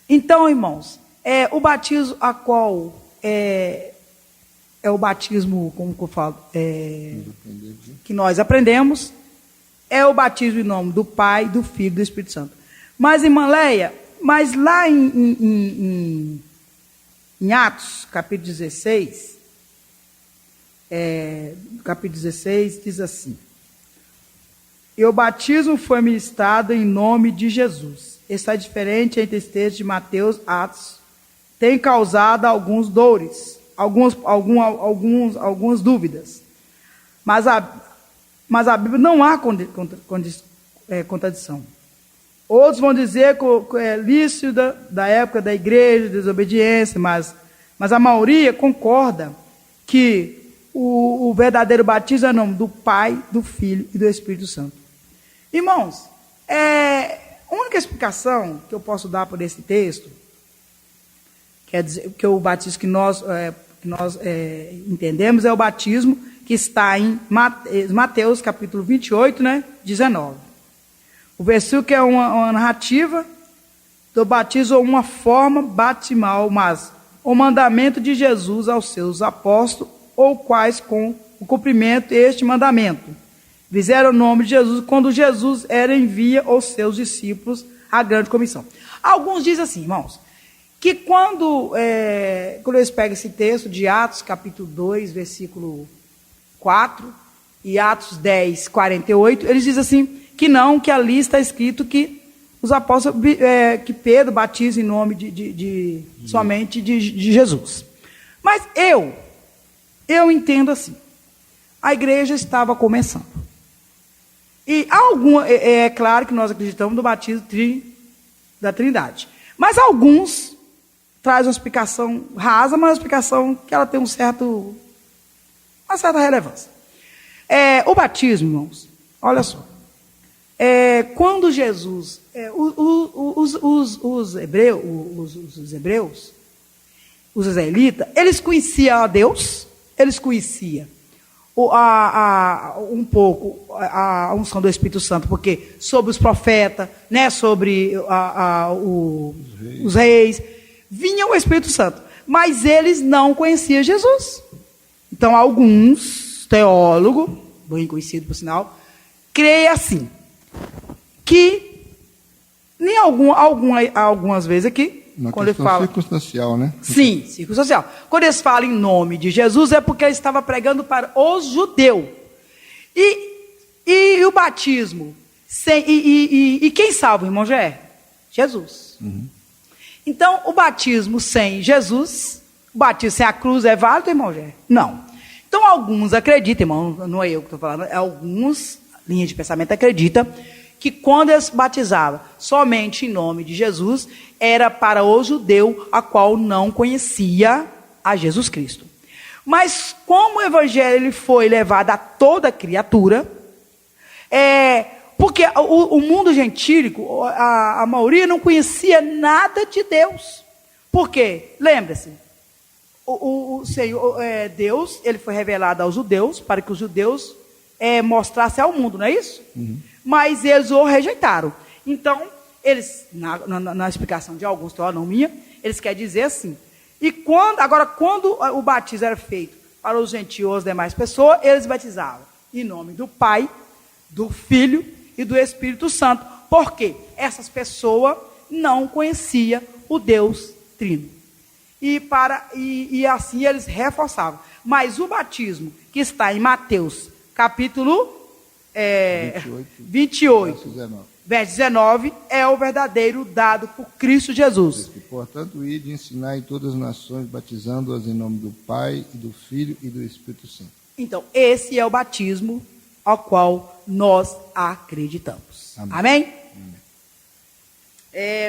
Speaker 2: Então, irmãos, o batismo a qual é o batismo, como que eu falo, que nós aprendemos, é o batismo em nome do Pai, do Filho e do Espírito Santo. Mas, irmã Leia, lá em Atos, capítulo 16, diz assim, e o batismo foi ministrado em nome de Jesus. Está diferente entre os textos de Mateus, Atos, tem causado alguns dores, algumas dúvidas. Mas a Bíblia não há contradição. Outros vão dizer que é lícito da época da igreja, desobediência, mas a maioria concorda que o verdadeiro batismo é em nome do Pai, do Filho e do Espírito Santo. Irmãos, a única explicação que eu posso dar por esse texto, quer dizer, que o batismo que nós entendemos é o batismo que está em Mateus, capítulo 28, 19. O versículo que é uma narrativa do batismo, uma forma batimal, mas o mandamento de Jesus aos seus apóstolos, ou quais com o cumprimento deste mandamento fizeram o nome de Jesus, quando Jesus envia aos seus discípulos a grande comissão. Alguns dizem assim, irmãos, que quando eles pegam esse texto de Atos, capítulo 2, versículo 4, e Atos 10, 48, eles dizem assim, que ali está escrito que os apóstolos, que Pedro batiza em nome somente de Jesus. Mas eu entendo assim, a igreja estava começando. E é claro que nós acreditamos no batismo da Trindade. Mas alguns trazem uma explicação rasa, mas uma explicação que ela tem uma certa relevância. O batismo, irmãos, olha só. Quando Jesus, os hebreus, os israelitas, eles conheciam a Deus, eles conheciam um pouco a unção do Espírito Santo, porque sobre os profetas, sobre os reis, vinha o Espírito Santo, mas eles não conheciam Jesus. Então, alguns teólogos, bem conhecidos por sinal, creem assim, que nem algumas vezes aqui,
Speaker 1: uma
Speaker 2: quando ele fala
Speaker 1: circunstancial, né?
Speaker 2: Sim, circunstancial. Quando eles falam em nome de Jesus, é porque ele estava pregando para os judeus. E o batismo, e quem salva, irmão Jé? Jesus.
Speaker 1: Uhum.
Speaker 2: Então, o batismo sem Jesus, o batismo sem a cruz é válido, irmão Jé? Não. Então, alguns acreditam, irmão, não é eu que estou falando, alguns linhas de pensamento acreditam que quando eles batizavam somente em nome de Jesus, era para o judeu a qual não conhecia a Jesus Cristo. Mas como o evangelho ele foi levado a toda criatura, porque o mundo gentílico, a maioria não conhecia nada de Deus. Por quê? Lembre-se, o Senhor, Deus, ele foi revelado aos judeus, para que os judeus mostrassem ao mundo, não é isso? Uhum. Mas eles o rejeitaram. Então, eles, na explicação de alguns teólogos, não minha, eles querem dizer assim, quando o batismo era feito para os gentios ou as demais pessoas, eles batizavam em nome do Pai, do Filho e do Espírito Santo. Por quê? Essas pessoas não conhecia o Deus Trino. E assim eles reforçavam. Mas o batismo que está em Mateus, capítulo 28, verso 19, é o verdadeiro dado por Cristo Jesus.
Speaker 1: Portanto, ide ensinar em todas as nações, batizando-as em nome do Pai, e do Filho e do Espírito Santo.
Speaker 2: Então, esse é o batismo ao qual nós acreditamos. Amém? Amém?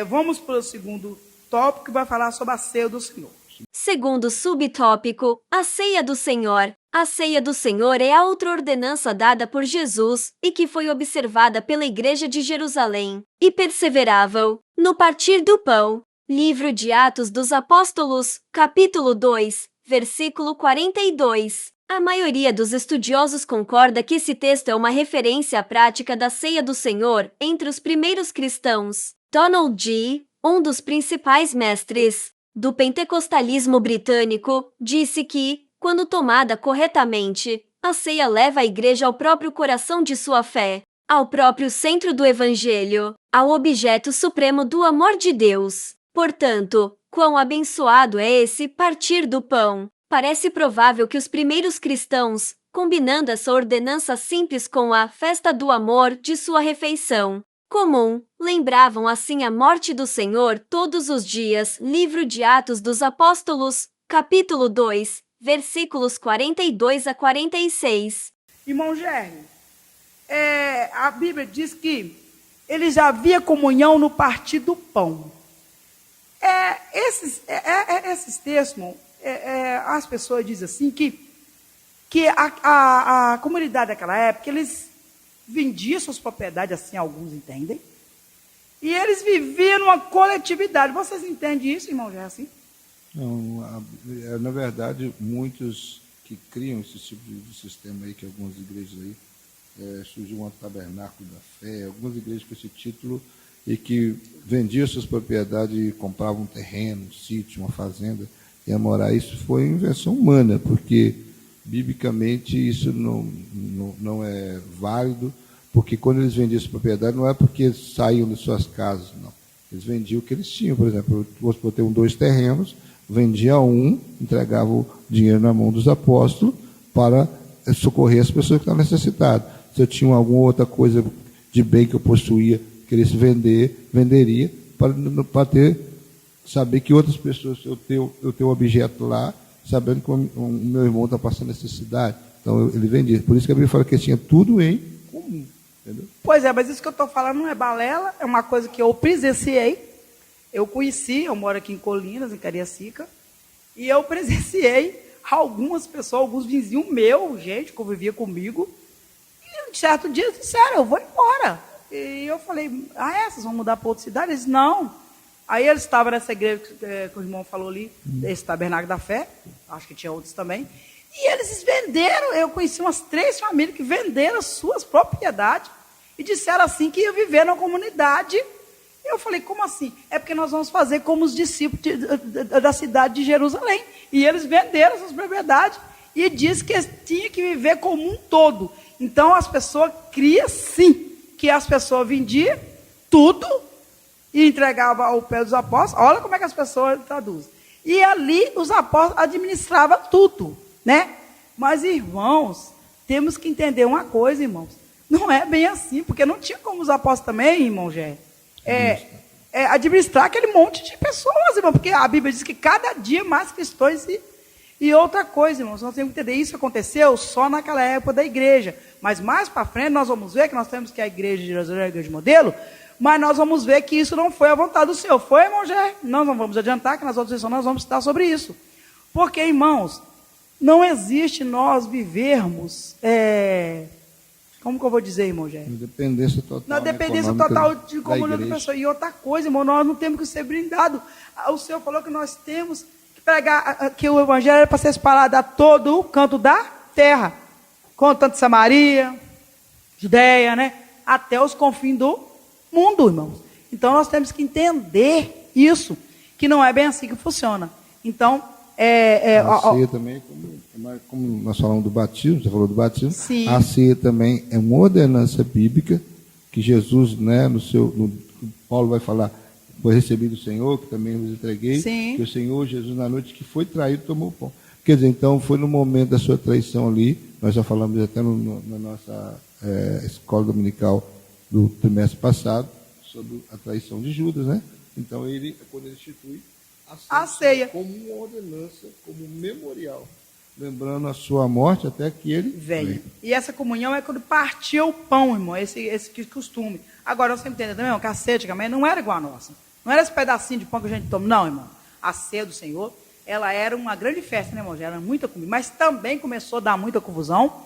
Speaker 2: Vamos para o segundo tópico, que vai falar sobre a ceia do Senhor.
Speaker 4: Segundo subtópico, a ceia do Senhor. A ceia do Senhor é a outra ordenança dada por Jesus e que foi observada pela Igreja de Jerusalém. E perseveravam no partir do pão. Livro de Atos dos Apóstolos, capítulo 2, versículo 42. A maioria dos estudiosos concorda que esse texto é uma referência à prática da ceia do Senhor entre os primeiros cristãos. Donald G., um dos principais mestres do pentecostalismo britânico, disse que, quando tomada corretamente, a ceia leva a igreja ao próprio coração de sua fé, ao próprio centro do Evangelho, ao objeto supremo do amor de Deus. Portanto, quão abençoado é esse partir do pão! Parece provável que os primeiros cristãos, combinando essa ordenança simples com a festa do amor de sua refeição comum, lembravam assim a morte do Senhor todos os dias. Livro de Atos dos Apóstolos, capítulo 2, versículos 42 a 46.
Speaker 2: Irmão Gerry, a Bíblia diz que ele já havia comunhão no partir do pão. Esses textos, irmão, as pessoas dizem assim que a comunidade daquela época, eles vendiam suas propriedades, assim alguns entendem, e eles viviam numa coletividade. Vocês entendem isso, irmão, já assim?
Speaker 1: Não, na verdade, muitos que criam esse tipo de sistema aí, que algumas igrejas aí, surgiu um tabernáculo da fé, algumas igrejas com esse título, e que vendiam suas propriedades e compravam um terreno, um sítio, uma fazenda, e a morar. Isso foi invenção humana, porque biblicamente isso não é válido, porque quando eles vendiam essa propriedade não é porque saíam de suas casas, não. Eles vendiam o que eles tinham. Por exemplo, eu ter 2 terrenos, vendia um, entregava o dinheiro na mão dos apóstolos para socorrer as pessoas que estavam necessitadas. Se eu tinha alguma outra coisa de bem que eu possuía, queresse vender, venderia para saber que outras pessoas, eu tenho um objeto lá, sabendo que o meu irmão está passando necessidade. Então, ele vendia. Por isso que a Bíblia fala que tinha tudo em comum. Entendeu?
Speaker 2: Pois é, mas isso que eu estou falando não é balela, é uma coisa que eu presenciei. Eu conheci, eu moro aqui em Colinas, em Cariacica, e eu presenciei algumas pessoas, alguns vizinhos meus, gente, que convivia comigo, e um certo dia disseram, eu vou embora. E eu falei, vocês vão mudar para outra cidade? Eles, não. Aí eles estavam nessa igreja que o irmão falou ali, esse tabernáculo da fé, acho que tinha outros também, e eles venderam. Eu conheci umas 3 famílias que venderam suas propriedades e disseram assim que ia viver na comunidade. Eu falei, como assim? É porque nós vamos fazer como os discípulos da cidade de Jerusalém. E eles venderam suas propriedades e disse que eles tinham que viver como um todo. Então as pessoas criam sim, que as pessoas vendiam tudo e entregavam ao pé dos apóstolos. Olha como é que as pessoas traduzem. E ali os apóstolos administravam tudo, né? Mas, irmãos, temos que entender uma coisa, irmãos. Não é bem assim, porque não tinha como os apóstolos também, irmão Gé, administrar aquele monte de pessoas, irmão, porque a Bíblia diz que cada dia mais cristãos e outra coisa, irmãos, nós temos que entender, isso aconteceu só naquela época da igreja, mas mais para frente nós vamos ver que nós temos que a igreja de Jerusalém é a igreja de modelo, mas nós vamos ver que isso não foi a vontade do Senhor. Foi, irmão Gé? Nós não vamos adiantar, que nas outras sessões nós vamos citar sobre isso. Porque, irmãos, não existe nós vivermos, como que eu vou dizer, irmão Gé?
Speaker 1: Na dependência total.
Speaker 2: Na dependência total de comunhão da pessoa. E outra coisa, irmão, nós não temos que ser blindados. O Senhor falou que nós temos que pregar, que o evangelho era para ser espalhado a todo o canto da terra. Contando de Samaria, Judeia, né? Até os confins do mundo, irmãos. Então nós temos que entender isso, que não é bem assim que funciona. Então,
Speaker 1: a ceia também, como nós falamos do batismo, você falou do batismo, sim. A ceia também é uma ordenança bíblica que Jesus, né, Paulo vai falar, depois recebi do Senhor, que também vos entreguei,
Speaker 2: Sim.
Speaker 1: que o Senhor Jesus, na noite que foi traído, tomou o pão. Quer dizer, então, foi no momento da sua traição ali, nós já falamos até na nossa escola dominical do trimestre passado, sobre a traição de Judas, né? Então, quando ele institui a ceia como uma ordenança, como um memorial, lembrando a sua morte até que ele
Speaker 2: venha. E essa comunhão é quando partia o pão, irmão, esse costume. Agora, você entende também, irmão, que a ceia antigamente não era igual a nossa. Não era esse pedacinho de pão que a gente toma, não, irmão. A ceia do Senhor, ela era uma grande festa, né, irmão? Já era muita comida, mas também começou a dar muita confusão.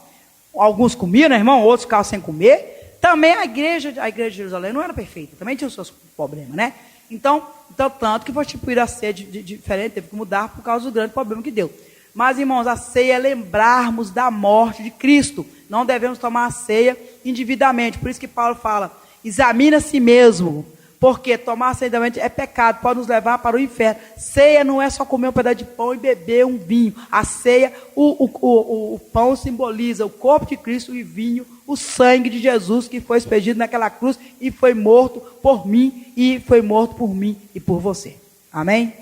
Speaker 2: Alguns comiam, né, irmão? Outros ficavam sem comer. Também a igreja de Jerusalém não era perfeita, também tinha os seus problemas, né? Então tanto que foi instituída a ceia diferente, teve que mudar por causa do grande problema que deu. Mas, irmãos, a ceia é lembrarmos da morte de Cristo. Não devemos tomar a ceia individualmente. Por isso que Paulo fala, examina a si mesmo. Porque tomar a ceia individualmente é pecado, pode nos levar para o inferno. Ceia não é só comer um pedaço de pão e beber um vinho. A ceia, o pão simboliza o corpo de Cristo e vinho, o sangue de Jesus que foi expedido naquela cruz e foi morto por mim e foi morto por mim e por você. Amém?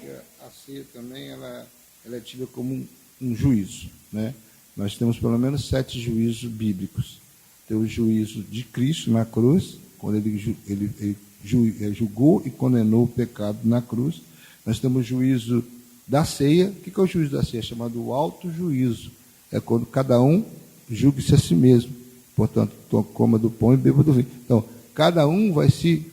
Speaker 1: A ceia também, ela é tida como um juízo, né? Nós temos pelo menos 7 juízos bíblicos. Tem o juízo de Cristo na cruz, quando ele julgou e condenou o pecado na cruz. Nós temos o juízo da ceia. O que é o juízo da ceia? É chamado o auto-juízo. É quando cada um julgue-se a si mesmo. Portanto, coma do pão e beba do vinho. Então, cada um vai se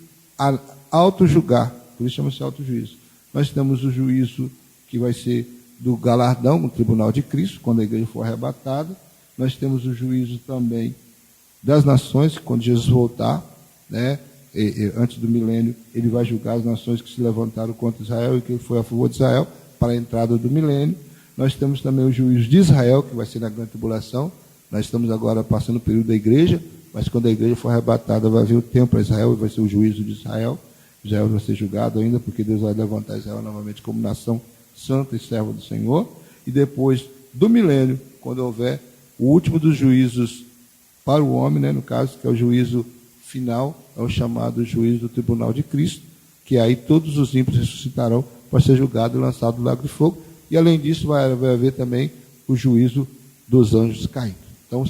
Speaker 1: auto-julgar. Por isso chama-se auto-juízo. Nós temos o juízo que vai ser do galardão no tribunal de Cristo, quando a igreja for arrebatada. Nós temos o juízo também das nações, quando Jesus voltar, né? Antes do milênio, ele vai julgar as nações que se levantaram contra Israel e que foi a favor de Israel para a entrada do milênio. Nós temos também o juízo de Israel, que vai ser na grande tribulação. Nós estamos agora passando o período da igreja, mas quando a igreja for arrebatada, vai vir o tempo para Israel e vai ser o juízo de Israel. Israel vai ser julgado ainda, porque Deus vai levantar Israel novamente como nação santa e serva do Senhor. E depois do milênio, quando houver o último dos juízos para o homem, né, no caso, que é o juízo final, é o chamado juízo do tribunal de Cristo, que aí todos os ímpios ressuscitarão para ser julgado e lançado no lago de fogo. E além disso vai haver também o juízo dos anjos caídos. Então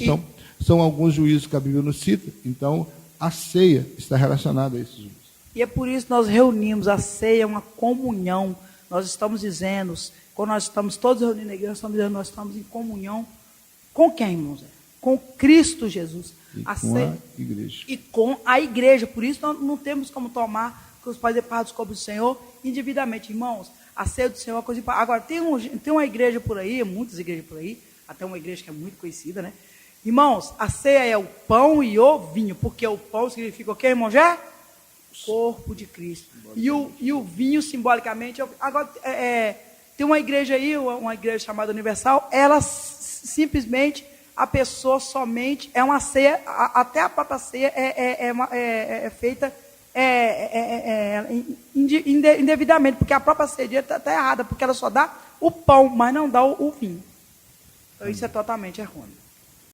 Speaker 1: são alguns juízos que a Bíblia nos cita. Então a ceia está relacionada a esses juízos.
Speaker 2: E é por isso que nós reunimos. A ceia é uma comunhão. Nós estamos dizendo, quando nós estamos todos reunidos na igreja, nós estamos dizendo, nós estamos em comunhão com quem, irmãos? Com Cristo Jesus.
Speaker 1: E com a igreja. E com
Speaker 2: a igreja. Por isso nós não temos como tomar os participar dos corpos do Senhor indevidamente. Irmãos, a ceia do Senhor é uma coisa. Agora, tem uma igreja por aí, muitas igrejas por aí, até uma igreja que é muito conhecida, né? Irmãos, a ceia é o pão e o vinho, porque o pão significa o quê, irmão? Já? Corpo de Cristo. E o vinho, simbolicamente, agora, tem uma igreja aí, uma igreja chamada Universal, ela simplesmente, a pessoa somente, é uma ceia, até a própria ceia é feita indevidamente, porque a própria ceia está errada, porque ela só dá o pão, mas não dá o vinho. Então isso é totalmente errôneo.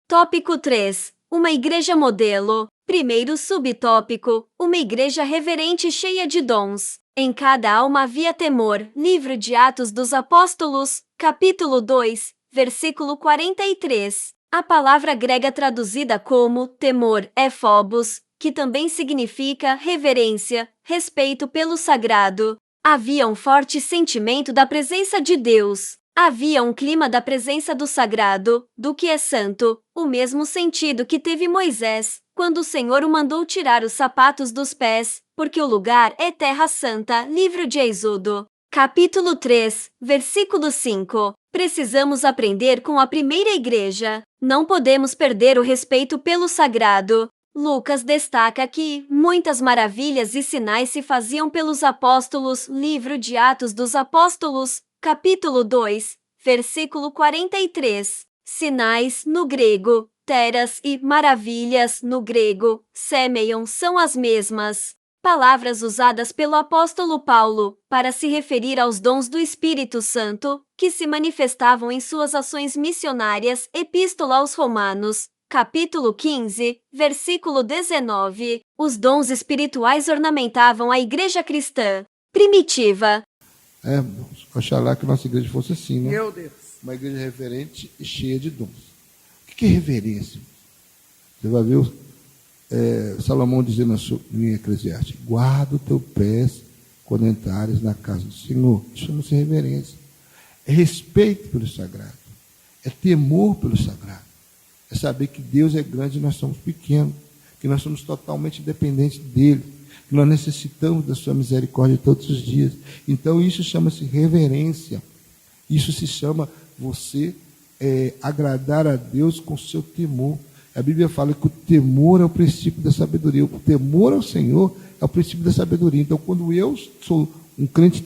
Speaker 4: Tópico 3. Uma igreja modelo. Primeiro subtópico. Uma igreja reverente cheia de dons. Em cada alma havia temor. Livro de Atos dos Apóstolos, capítulo 2, versículo 43. A palavra grega traduzida como temor é phobos, que também significa reverência, respeito pelo sagrado. Havia um forte sentimento da presença de Deus. Havia um clima da presença do sagrado, do que é santo, o mesmo sentido que teve Moisés, quando o Senhor o mandou tirar os sapatos dos pés, porque o lugar é terra santa. Livro de Êxodo, capítulo 3, versículo 5. Precisamos aprender com a primeira igreja. Não podemos perder o respeito pelo sagrado. Lucas destaca que muitas maravilhas e sinais se faziam pelos apóstolos. Livro de Atos dos Apóstolos, capítulo 2, versículo 43. Sinais, no grego, teras, e maravilhas, no grego, semeion, são as mesmas palavras usadas pelo apóstolo Paulo para se referir aos dons do Espírito Santo, que se manifestavam em suas ações missionárias. Epístola aos Romanos, capítulo 15, versículo 19. Os dons espirituais ornamentavam a igreja cristã. primitiva.
Speaker 1: Oxalá que a nossa igreja fosse assim, né?
Speaker 2: Meu Deus.
Speaker 1: Uma igreja reverente e cheia de dons. O que é reverência? Você vai ver Salomão dizendo em Eclesiastes: guarda o teu pés quando entrares na casa do Senhor. Isso chama-se reverência. É respeito pelo sagrado. É temor pelo sagrado. É saber que Deus é grande e nós somos pequenos. Que nós somos totalmente dependentes dele. Que nós necessitamos da sua misericórdia todos os dias. Então isso chama-se reverência. Isso se chama você agradar a Deus com seu temor. A Bíblia fala que o temor é o princípio da sabedoria. O temor ao Senhor é o princípio da sabedoria. Então, quando eu sou um crente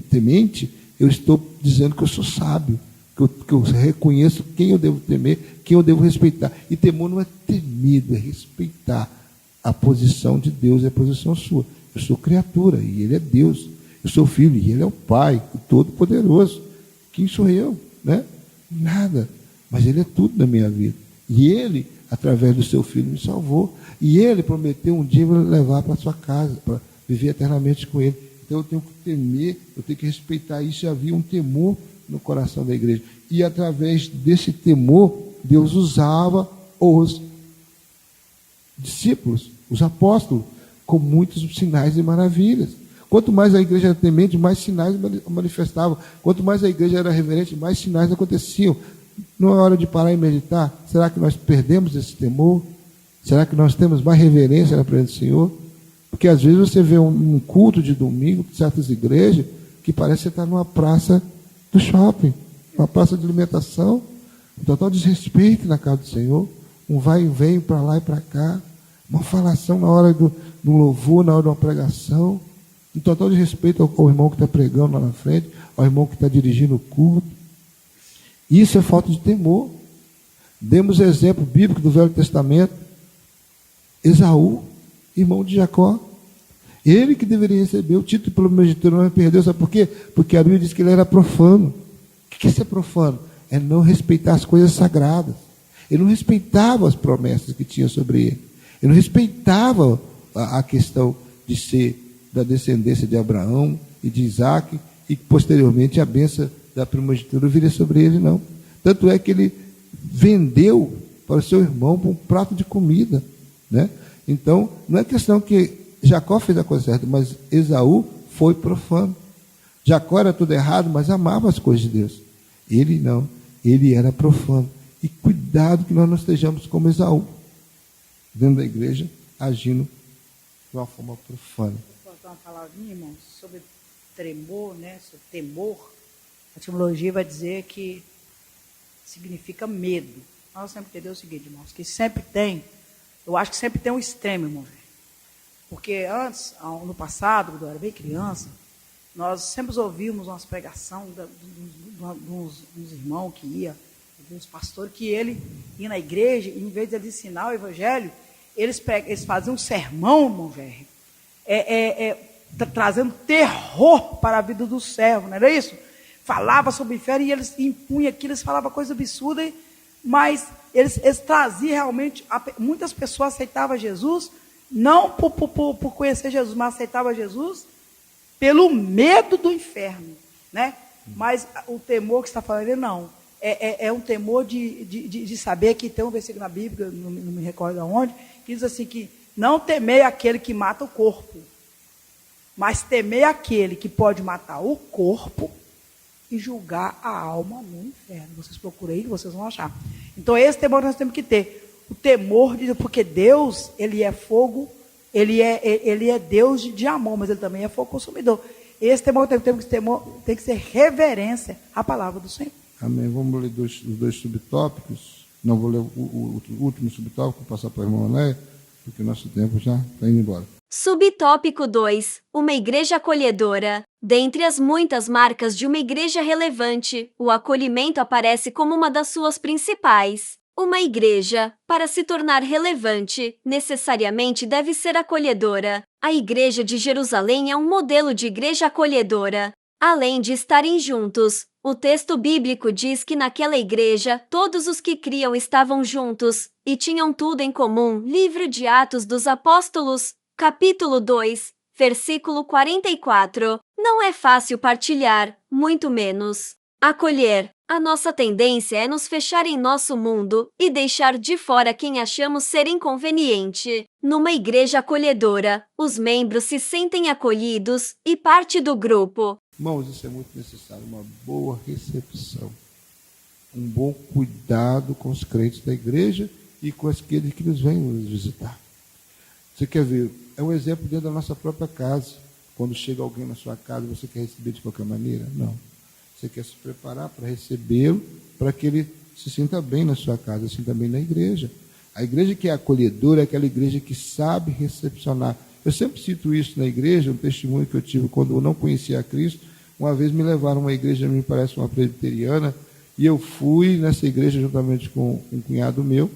Speaker 1: temente, eu estou dizendo que eu sou sábio, que eu reconheço quem eu devo temer, quem eu devo respeitar. E temor não é ter medo, é respeitar a posição de Deus, é a posição sua. Eu sou criatura e Ele é Deus. Eu sou filho e Ele é o Pai, o Todo-Poderoso. Quem sou eu? Né? Nada. Mas Ele é tudo na minha vida. E Ele, através do seu Filho, me salvou. E Ele prometeu um dia me levar para a sua casa, para viver eternamente com Ele. Então eu tenho que temer, eu tenho que respeitar isso. E havia um temor no coração da igreja. E através desse temor, Deus usava os discípulos, os apóstolos, com muitos sinais e maravilhas. Quanto mais a igreja era temente, mais sinais manifestavam. Quanto mais a igreja era reverente, mais sinais aconteciam. Não é hora de parar e meditar? Será que nós perdemos esse temor? Será que nós temos mais reverência na presença do Senhor? Porque às vezes você vê um culto de domingo de certas igrejas que parece que você está numa praça do shopping, uma praça de alimentação, um total desrespeito na casa do Senhor, um vai e vem para lá e para cá, uma falação na hora do louvor, na hora de uma pregação, um total desrespeito ao irmão que está pregando lá na frente, ao irmão que está dirigindo o culto. Isso é falta de temor. Demos exemplo bíblico do Velho Testamento. Esaú, irmão de Jacó. Ele que deveria receber o título pelo primogenitura, não perdeu. Sabe por quê? Porque a Bíblia diz que ele era profano. O que é ser profano? É não respeitar as coisas sagradas. Ele não respeitava as promessas que tinha sobre ele. Ele não respeitava a questão de ser da descendência de Abraão e de Isaac, e posteriormente a bênção da primogenitura viria sobre ele, não. Tanto é que ele vendeu para o seu irmão por um prato de comida, né? Então, não é questão que Jacó fez a coisa certa, mas Esaú foi profano. Jacó era tudo errado, mas amava as coisas de Deus. Ele não, ele era profano. E cuidado que nós não estejamos como Esaú, dentro da igreja, agindo de uma forma profana.
Speaker 2: Vou botar uma palavrinha, irmãos, sobre tremor, né? Sobre temor. A etimologia vai dizer que significa medo. Nós sempre entendemos o seguinte, irmãos, que sempre tem, eu acho que sempre tem um extremo, irmão. Porque antes, no passado, quando eu era bem criança, nós sempre ouvíamos umas pregações de uns irmãos que iam, de uns pastores, que ele ia na igreja e, em vez de eles ensinar o evangelho, eles faziam um sermão, irmão velho, trazendo terror para a vida do servo, não era isso? Falava sobre o inferno e eles impunham aquilo, eles falavam coisa absurda, mas eles traziam realmente, muitas pessoas aceitavam Jesus, não por conhecer Jesus, mas aceitavam Jesus pelo medo do inferno, né? Mas o temor que você está falando, não, é um temor de saber que tem um versículo na Bíblia, não me recordo aonde, que diz assim, que não temei aquele que mata o corpo, mas temei aquele que pode matar o corpo e julgar a alma no inferno. Vocês procurem aí, vocês vão achar. Então, esse temor nós temos que ter. O temor, porque Deus, Ele é fogo, Ele é Deus de amor, mas Ele também é fogo consumidor. Esse temor tem que ser reverência à palavra do Senhor.
Speaker 1: Amém. Vamos ler os dois subtópicos. Não vou ler o último subtópico, vou passar para a irmã Anéia, porque nosso tempo já está indo embora.
Speaker 4: Subtópico 2. Uma igreja acolhedora. Dentre as muitas marcas de uma igreja relevante, o acolhimento aparece como uma das suas principais. Uma igreja, para se tornar relevante, necessariamente deve ser acolhedora. A igreja de Jerusalém é um modelo de igreja acolhedora. Além de estarem juntos, o texto bíblico diz que naquela igreja todos os que criam estavam juntos e tinham tudo em comum. Livro de Atos dos Apóstolos, capítulo 2, versículo 44. Não é fácil partilhar, muito menos acolher. A nossa tendência é nos fechar em nosso mundo e deixar de fora quem achamos ser inconveniente. Numa igreja acolhedora, os membros se sentem acolhidos e parte do grupo.
Speaker 1: Irmãos, isso é muito necessário, uma boa recepção, um bom cuidado com os crentes da igreja e com aqueles que nos vêm nos visitar. Você quer ver? É um exemplo dentro da nossa própria casa. Quando chega alguém na sua casa, você quer receber de qualquer maneira? Não. Você quer se preparar para recebê-lo, para que ele se sinta bem na sua casa, se sinta bem na igreja. A igreja que é acolhedora é aquela igreja que sabe recepcionar. Eu sempre cito isso na igreja, um testemunho que eu tive quando eu não conhecia a Cristo. Uma vez me levaram a uma igreja, me parece uma presbiteriana, e eu fui nessa igreja juntamente com um cunhado meu.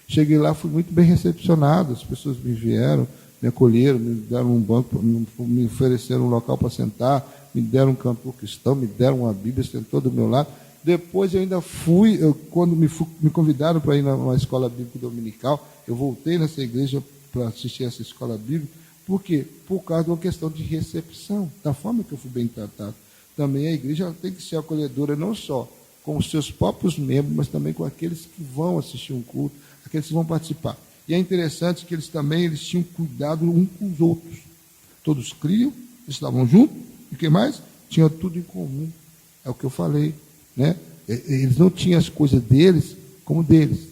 Speaker 1: Cheguei lá, fui muito bem recepcionado, as pessoas me vieram, me acolheram, me deram um banco, me ofereceram um local para sentar, me deram um cantor cristão, me deram uma Bíblia, sentou do meu lado. Depois eu ainda fui, quando me convidaram para ir numa escola bíblica dominical, eu voltei nessa igreja para assistir essa escola bíblica. Por quê? Por causa de uma questão de recepção, da forma que eu fui bem tratado. Também a igreja tem que ser acolhedora, não só com os seus próprios membros, mas também com aqueles que vão assistir um culto, aqueles que vão participar. E é interessante que eles tinham cuidado uns com os outros. Todos criam, eles estavam juntos, e o que mais? Tinham tudo em comum. É o que eu falei, né? Eles não tinham as coisas deles como deles.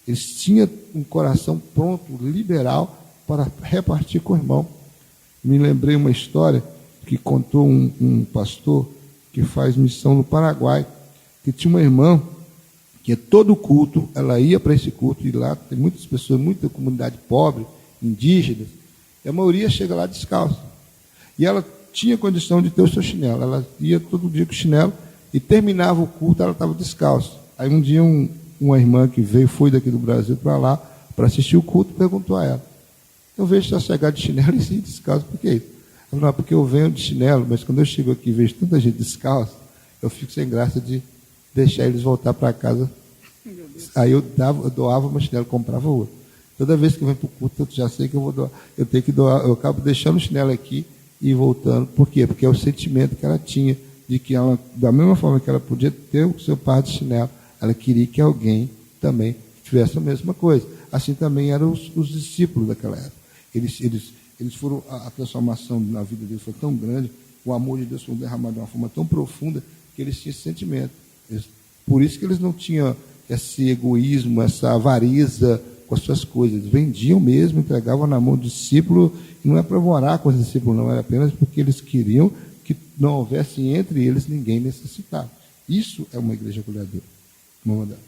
Speaker 1: Eles tinham um coração pronto, liberal, para repartir com o irmão. Me lembrei uma história que contou um pastor que faz missão no Paraguai, que tinha uma irmã que todo culto, ela ia para esse culto, e lá tem muitas pessoas, muita comunidade pobre, indígenas, e a maioria chega lá descalço. E ela tinha condição de ter o seu chinelo, ela ia todo dia com o chinelo, e terminava o culto, ela estava descalço. Aí um dia uma irmã que foi daqui do Brasil para lá, para assistir o culto, perguntou a ela: eu vejo você chegar de chinelo e se descalço, por que isso? Ela falou: não, porque eu venho de chinelo, mas quando eu chego aqui e vejo tanta gente descalço, eu fico sem graça de deixar eles voltar para casa. Aí eu doava uma chinelo, comprava outra. Toda vez que eu venho para o culto, eu já sei que eu vou doar, eu tenho que doar, eu acabo deixando o chinelo aqui e voltando. Por quê? Porque é o sentimento que ela tinha, de que ela, da mesma forma que ela podia ter o seu par de chinelo, ela queria que alguém também tivesse a mesma coisa. Assim também eram os discípulos daquela época. Eles foram, a transformação na vida deles foi tão grande, o amor de Deus foi derramado de uma forma tão profunda, que eles tinham esse sentimento. Por isso que eles não tinham esse egoísmo, essa avareza com as suas coisas. Eles vendiam mesmo, entregavam na mão do discípulo, e não é para morar com os discípulos, não, era apenas porque eles queriam que não houvesse entre eles ninguém necessitado. Isso é uma igreja acolhedora. Vamos mandar.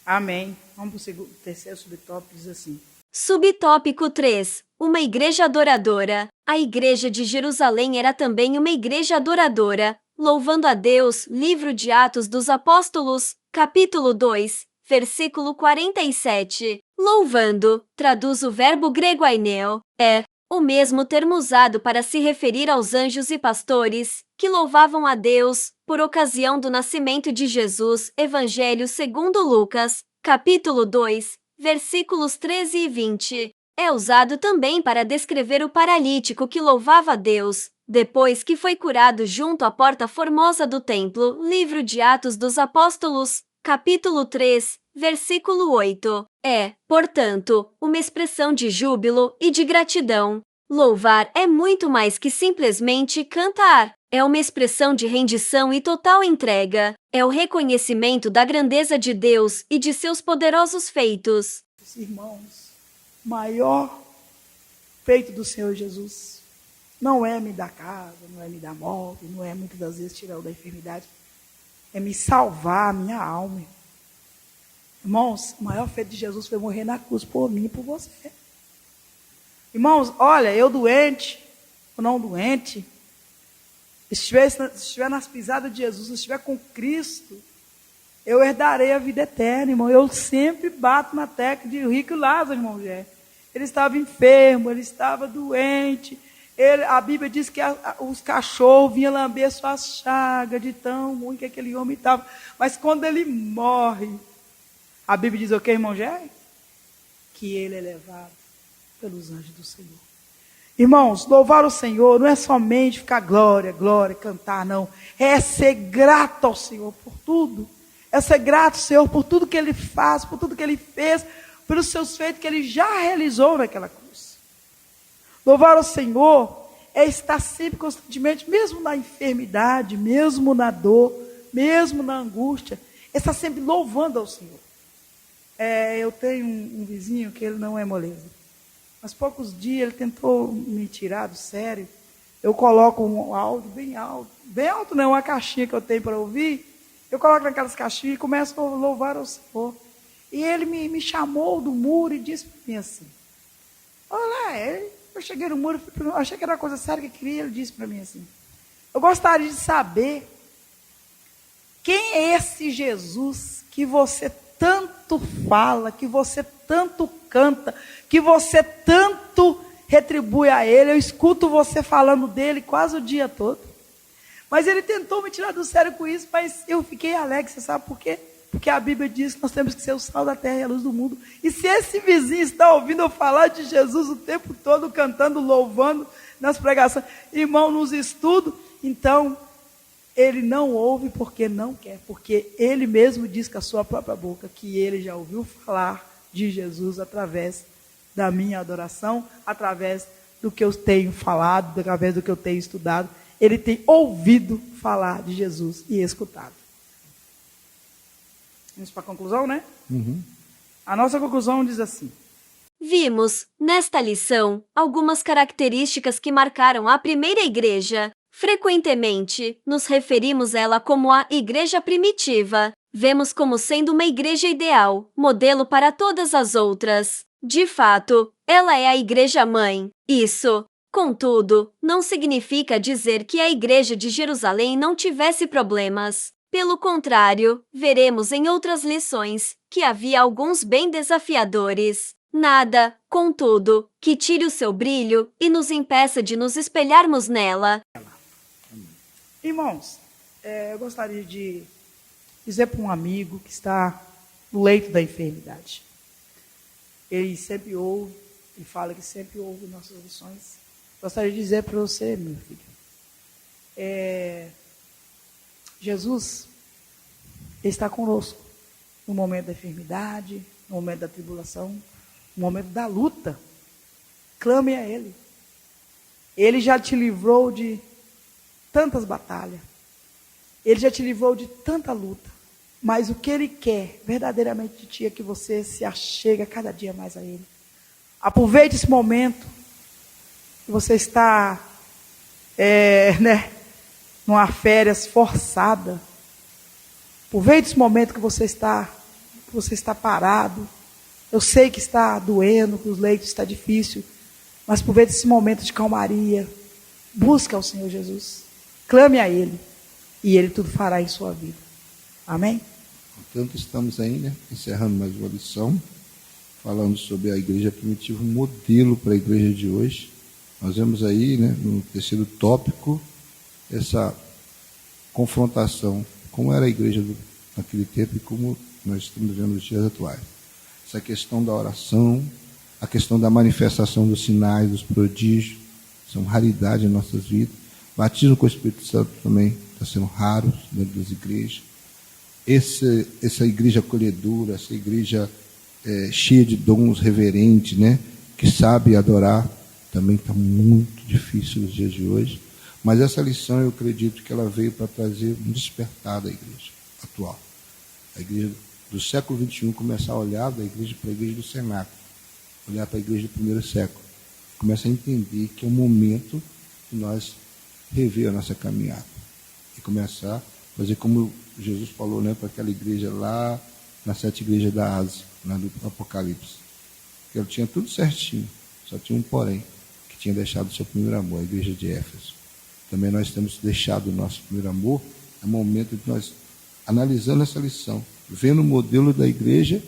Speaker 2: Amém. Vamos para o terceiro subtópico, diz assim.
Speaker 4: Subtópico 3. Uma igreja adoradora. A igreja de Jerusalém era também uma igreja adoradora, louvando a Deus. Livro de Atos dos Apóstolos, capítulo 2, versículo 47. Louvando, traduz o verbo grego aineo, é o mesmo termo usado para se referir aos anjos e pastores, que louvavam a Deus, por ocasião do nascimento de Jesus. Evangelho segundo Lucas, capítulo 2, versículos 13 e 20. É usado também para descrever o paralítico que louvava a Deus, depois que foi curado junto à porta formosa do templo. Livro de Atos dos Apóstolos, capítulo 3, versículo 8. É, portanto, uma expressão de júbilo e de gratidão. Louvar é muito mais que simplesmente cantar. É uma expressão de rendição e total entrega. É o reconhecimento da grandeza de Deus e de seus poderosos feitos.
Speaker 2: Irmãos, o maior feito do Senhor Jesus não é me dar casa, não é me dar moto, não é muitas das vezes tirar da enfermidade, é me salvar a minha alma. Irmãos, o maior feito de Jesus foi morrer na cruz por mim e por você. Irmãos, olha, eu doente, ou não doente, se estiver nas pisadas de Jesus, se estiver com Cristo, eu herdarei a vida eterna, irmão. Eu sempre bato na tecla de rico e Lázaro, irmão Jé. Ele estava enfermo, ele estava doente. A Bíblia diz que os cachorros vinham lamber suas chagas, de tão ruim que aquele homem estava. Mas quando ele morre, a Bíblia diz o que, irmão Jé? Que ele é levado pelos anjos do Senhor. Irmãos, louvar o Senhor não é somente ficar glória, glória, cantar, não. É ser grato ao Senhor por tudo. É ser grato ao Senhor por tudo que Ele faz, por tudo que Ele fez, pelos seus feitos que Ele já realizou naquela cruz. Louvar o Senhor é estar sempre, constantemente, mesmo na enfermidade, mesmo na dor, mesmo na angústia, é estar sempre louvando ao Senhor. Eu tenho um vizinho que ele não é moleza. Mas poucos dias ele tentou me tirar do sério. Eu coloco um áudio bem alto não, uma caixinha que eu tenho para ouvir. Eu coloco naquelas caixinhas e começo a louvar ao Senhor. E ele me chamou do muro e disse para mim assim: olha, eu cheguei no muro, achei que era uma coisa séria que eu queria. Ele disse para mim assim: eu gostaria de saber quem é esse Jesus que você tanto fala, que você tanto canta, que você tanto retribui a Ele. Eu escuto você falando dele quase o dia todo. Mas ele tentou me tirar do sério com isso, mas eu fiquei alegre. Você sabe por quê? Porque a Bíblia diz que nós temos que ser o sal da terra e a luz do mundo. E se esse vizinho está ouvindo eu falar de Jesus o tempo todo, cantando, louvando nas pregações, irmão, nos estudos, então ele não ouve porque não quer, porque ele mesmo diz com a sua própria boca que ele já ouviu falar de Jesus através da minha adoração, através do que eu tenho falado, através do que eu tenho estudado. Ele tem ouvido falar de Jesus e escutado. Vamos para a conclusão, né? A nossa conclusão diz assim:
Speaker 4: Vimos, nesta lição, algumas características que marcaram a primeira igreja. Frequentemente, nos referimos a ela como a igreja primitiva. Vemos como sendo uma igreja ideal, modelo para todas as outras. De fato, ela é a igreja-mãe. Isso, contudo, não significa dizer que a igreja de Jerusalém não tivesse problemas. Pelo contrário, veremos em outras lições que havia alguns bem desafiadores. Nada, contudo, que tire o seu brilho e nos impeça de nos espelharmos nela.
Speaker 2: Irmãos, eu gostaria de dizer para um amigo que está no leito da enfermidade. Ele sempre ouve, ele fala que sempre ouve nossas lições. Gostaria de dizer para você, meu filho, Jesus está conosco no momento da enfermidade, no momento da tribulação, no momento da luta. Clame a Ele. Ele já te livrou de tantas batalhas. Ele já te livrou de tanta luta. Mas o que Ele quer verdadeiramente de ti é que você se achega cada dia mais a Ele. Aproveite esse momento que você está numa férias forçada. Aproveite esse momento que você está parado. Eu sei que está doendo, que os leitos está difícil, mas aproveite esse momento de calmaria. Busque ao Senhor Jesus. Clame a Ele e Ele tudo fará em sua vida. Amém?
Speaker 1: Portanto, estamos aí, encerrando mais uma lição, falando sobre a igreja primitiva, um modelo para a igreja de hoje. Nós vemos aí, no terceiro tópico, essa confrontação, como era a igreja naquele tempo e como nós estamos vendo nos dias atuais. Essa questão da oração, a questão da manifestação dos sinais, dos prodígios, são raridade em nossas vidas. Batismo com o Espírito Santo também está sendo raro dentro das igrejas. Essa igreja acolhedora, essa igreja cheia de dons, reverente, que sabe adorar, também está muito difícil nos dias de hoje. Mas essa lição, eu acredito que ela veio para trazer um despertar da igreja atual. A igreja do século XXI começar a olhar da igreja para a igreja do cenáculo, olhar para a igreja do primeiro século. Começa a entender que é o momento de nós rever a nossa caminhada e começar a fazer como Jesus falou, para aquela igreja lá nas 7 igrejas da Ásia, lá do Apocalipse. Que ela tinha tudo certinho, só tinha um porém, que tinha deixado o seu primeiro amor, a igreja de Éfeso. Também nós temos deixado o nosso primeiro amor. É o momento de nós, analisando essa lição, vendo o modelo da igreja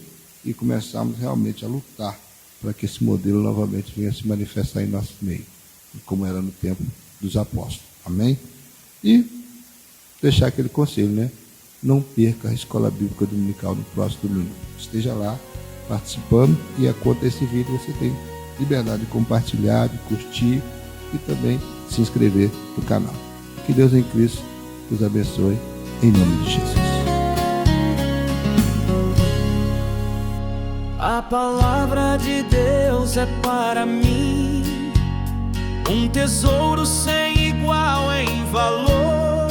Speaker 1: e começarmos realmente a lutar para que esse modelo novamente venha se manifestar em nosso meio, como era no tempo dos apóstolos. Amém? E deixar aquele conselho, não perca a escola bíblica dominical no próximo domingo. Esteja lá participando e a conta desse vídeo você tem liberdade de compartilhar, de curtir, e também se inscrever no canal. Que Deus em Cristo os abençoe, em nome de Jesus.
Speaker 5: A palavra de Deus é para mim um tesouro sem igual em valor.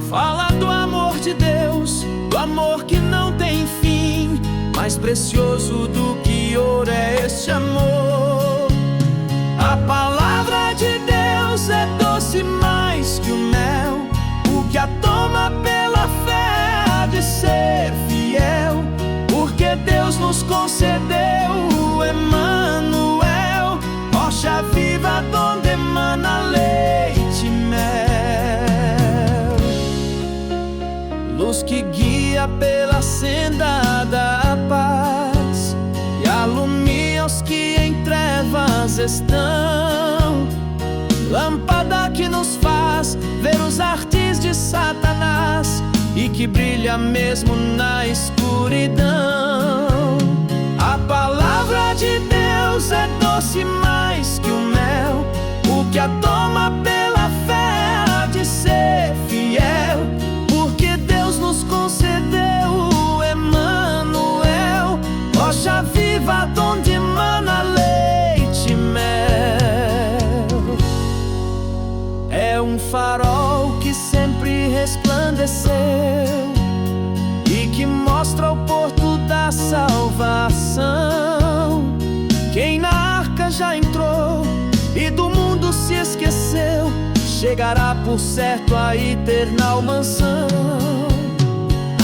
Speaker 5: Fala do amor de Deus, do amor que não tem fim. Mais precioso do que ouro é este amor. A palavra de Deus é doce mais que o mel. O que a toma pela fé há de ser fiel. Porque Deus nos concedeu o Emanuel, rocha viva donde emana leite e mel. Luz que guia pela senda da paz e alumia os que em trevas estão. Lâmpada que nos faz ver os artes de Satanás e que brilha mesmo na escuridão. A palavra de Deus é doce mais que o mel. O que a toma pela fé há de ser fiel. Porque Deus nos concedeu o Emanuel, rocha viva donde emana leite e mel. É um farol que sempre resplandeceu e que mostra o porto da salvação. Quem na arca já entrou e do mundo se esqueceu, chegará por certo à eternal mansão.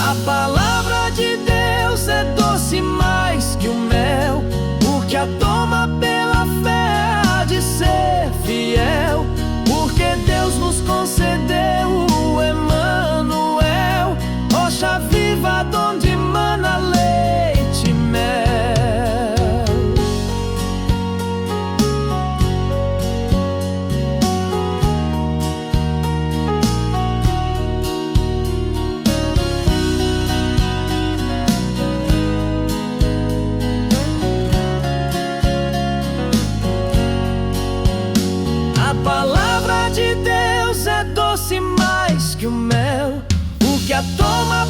Speaker 5: A palavra de Deus é doce mais que o mel. O que a toma pela fé há de ser fiel. Porque Deus nos concedeu o Emanuel, rocha viva donde emana leite e mel. A palavra de Deus é doce mais que o mel. O que a toma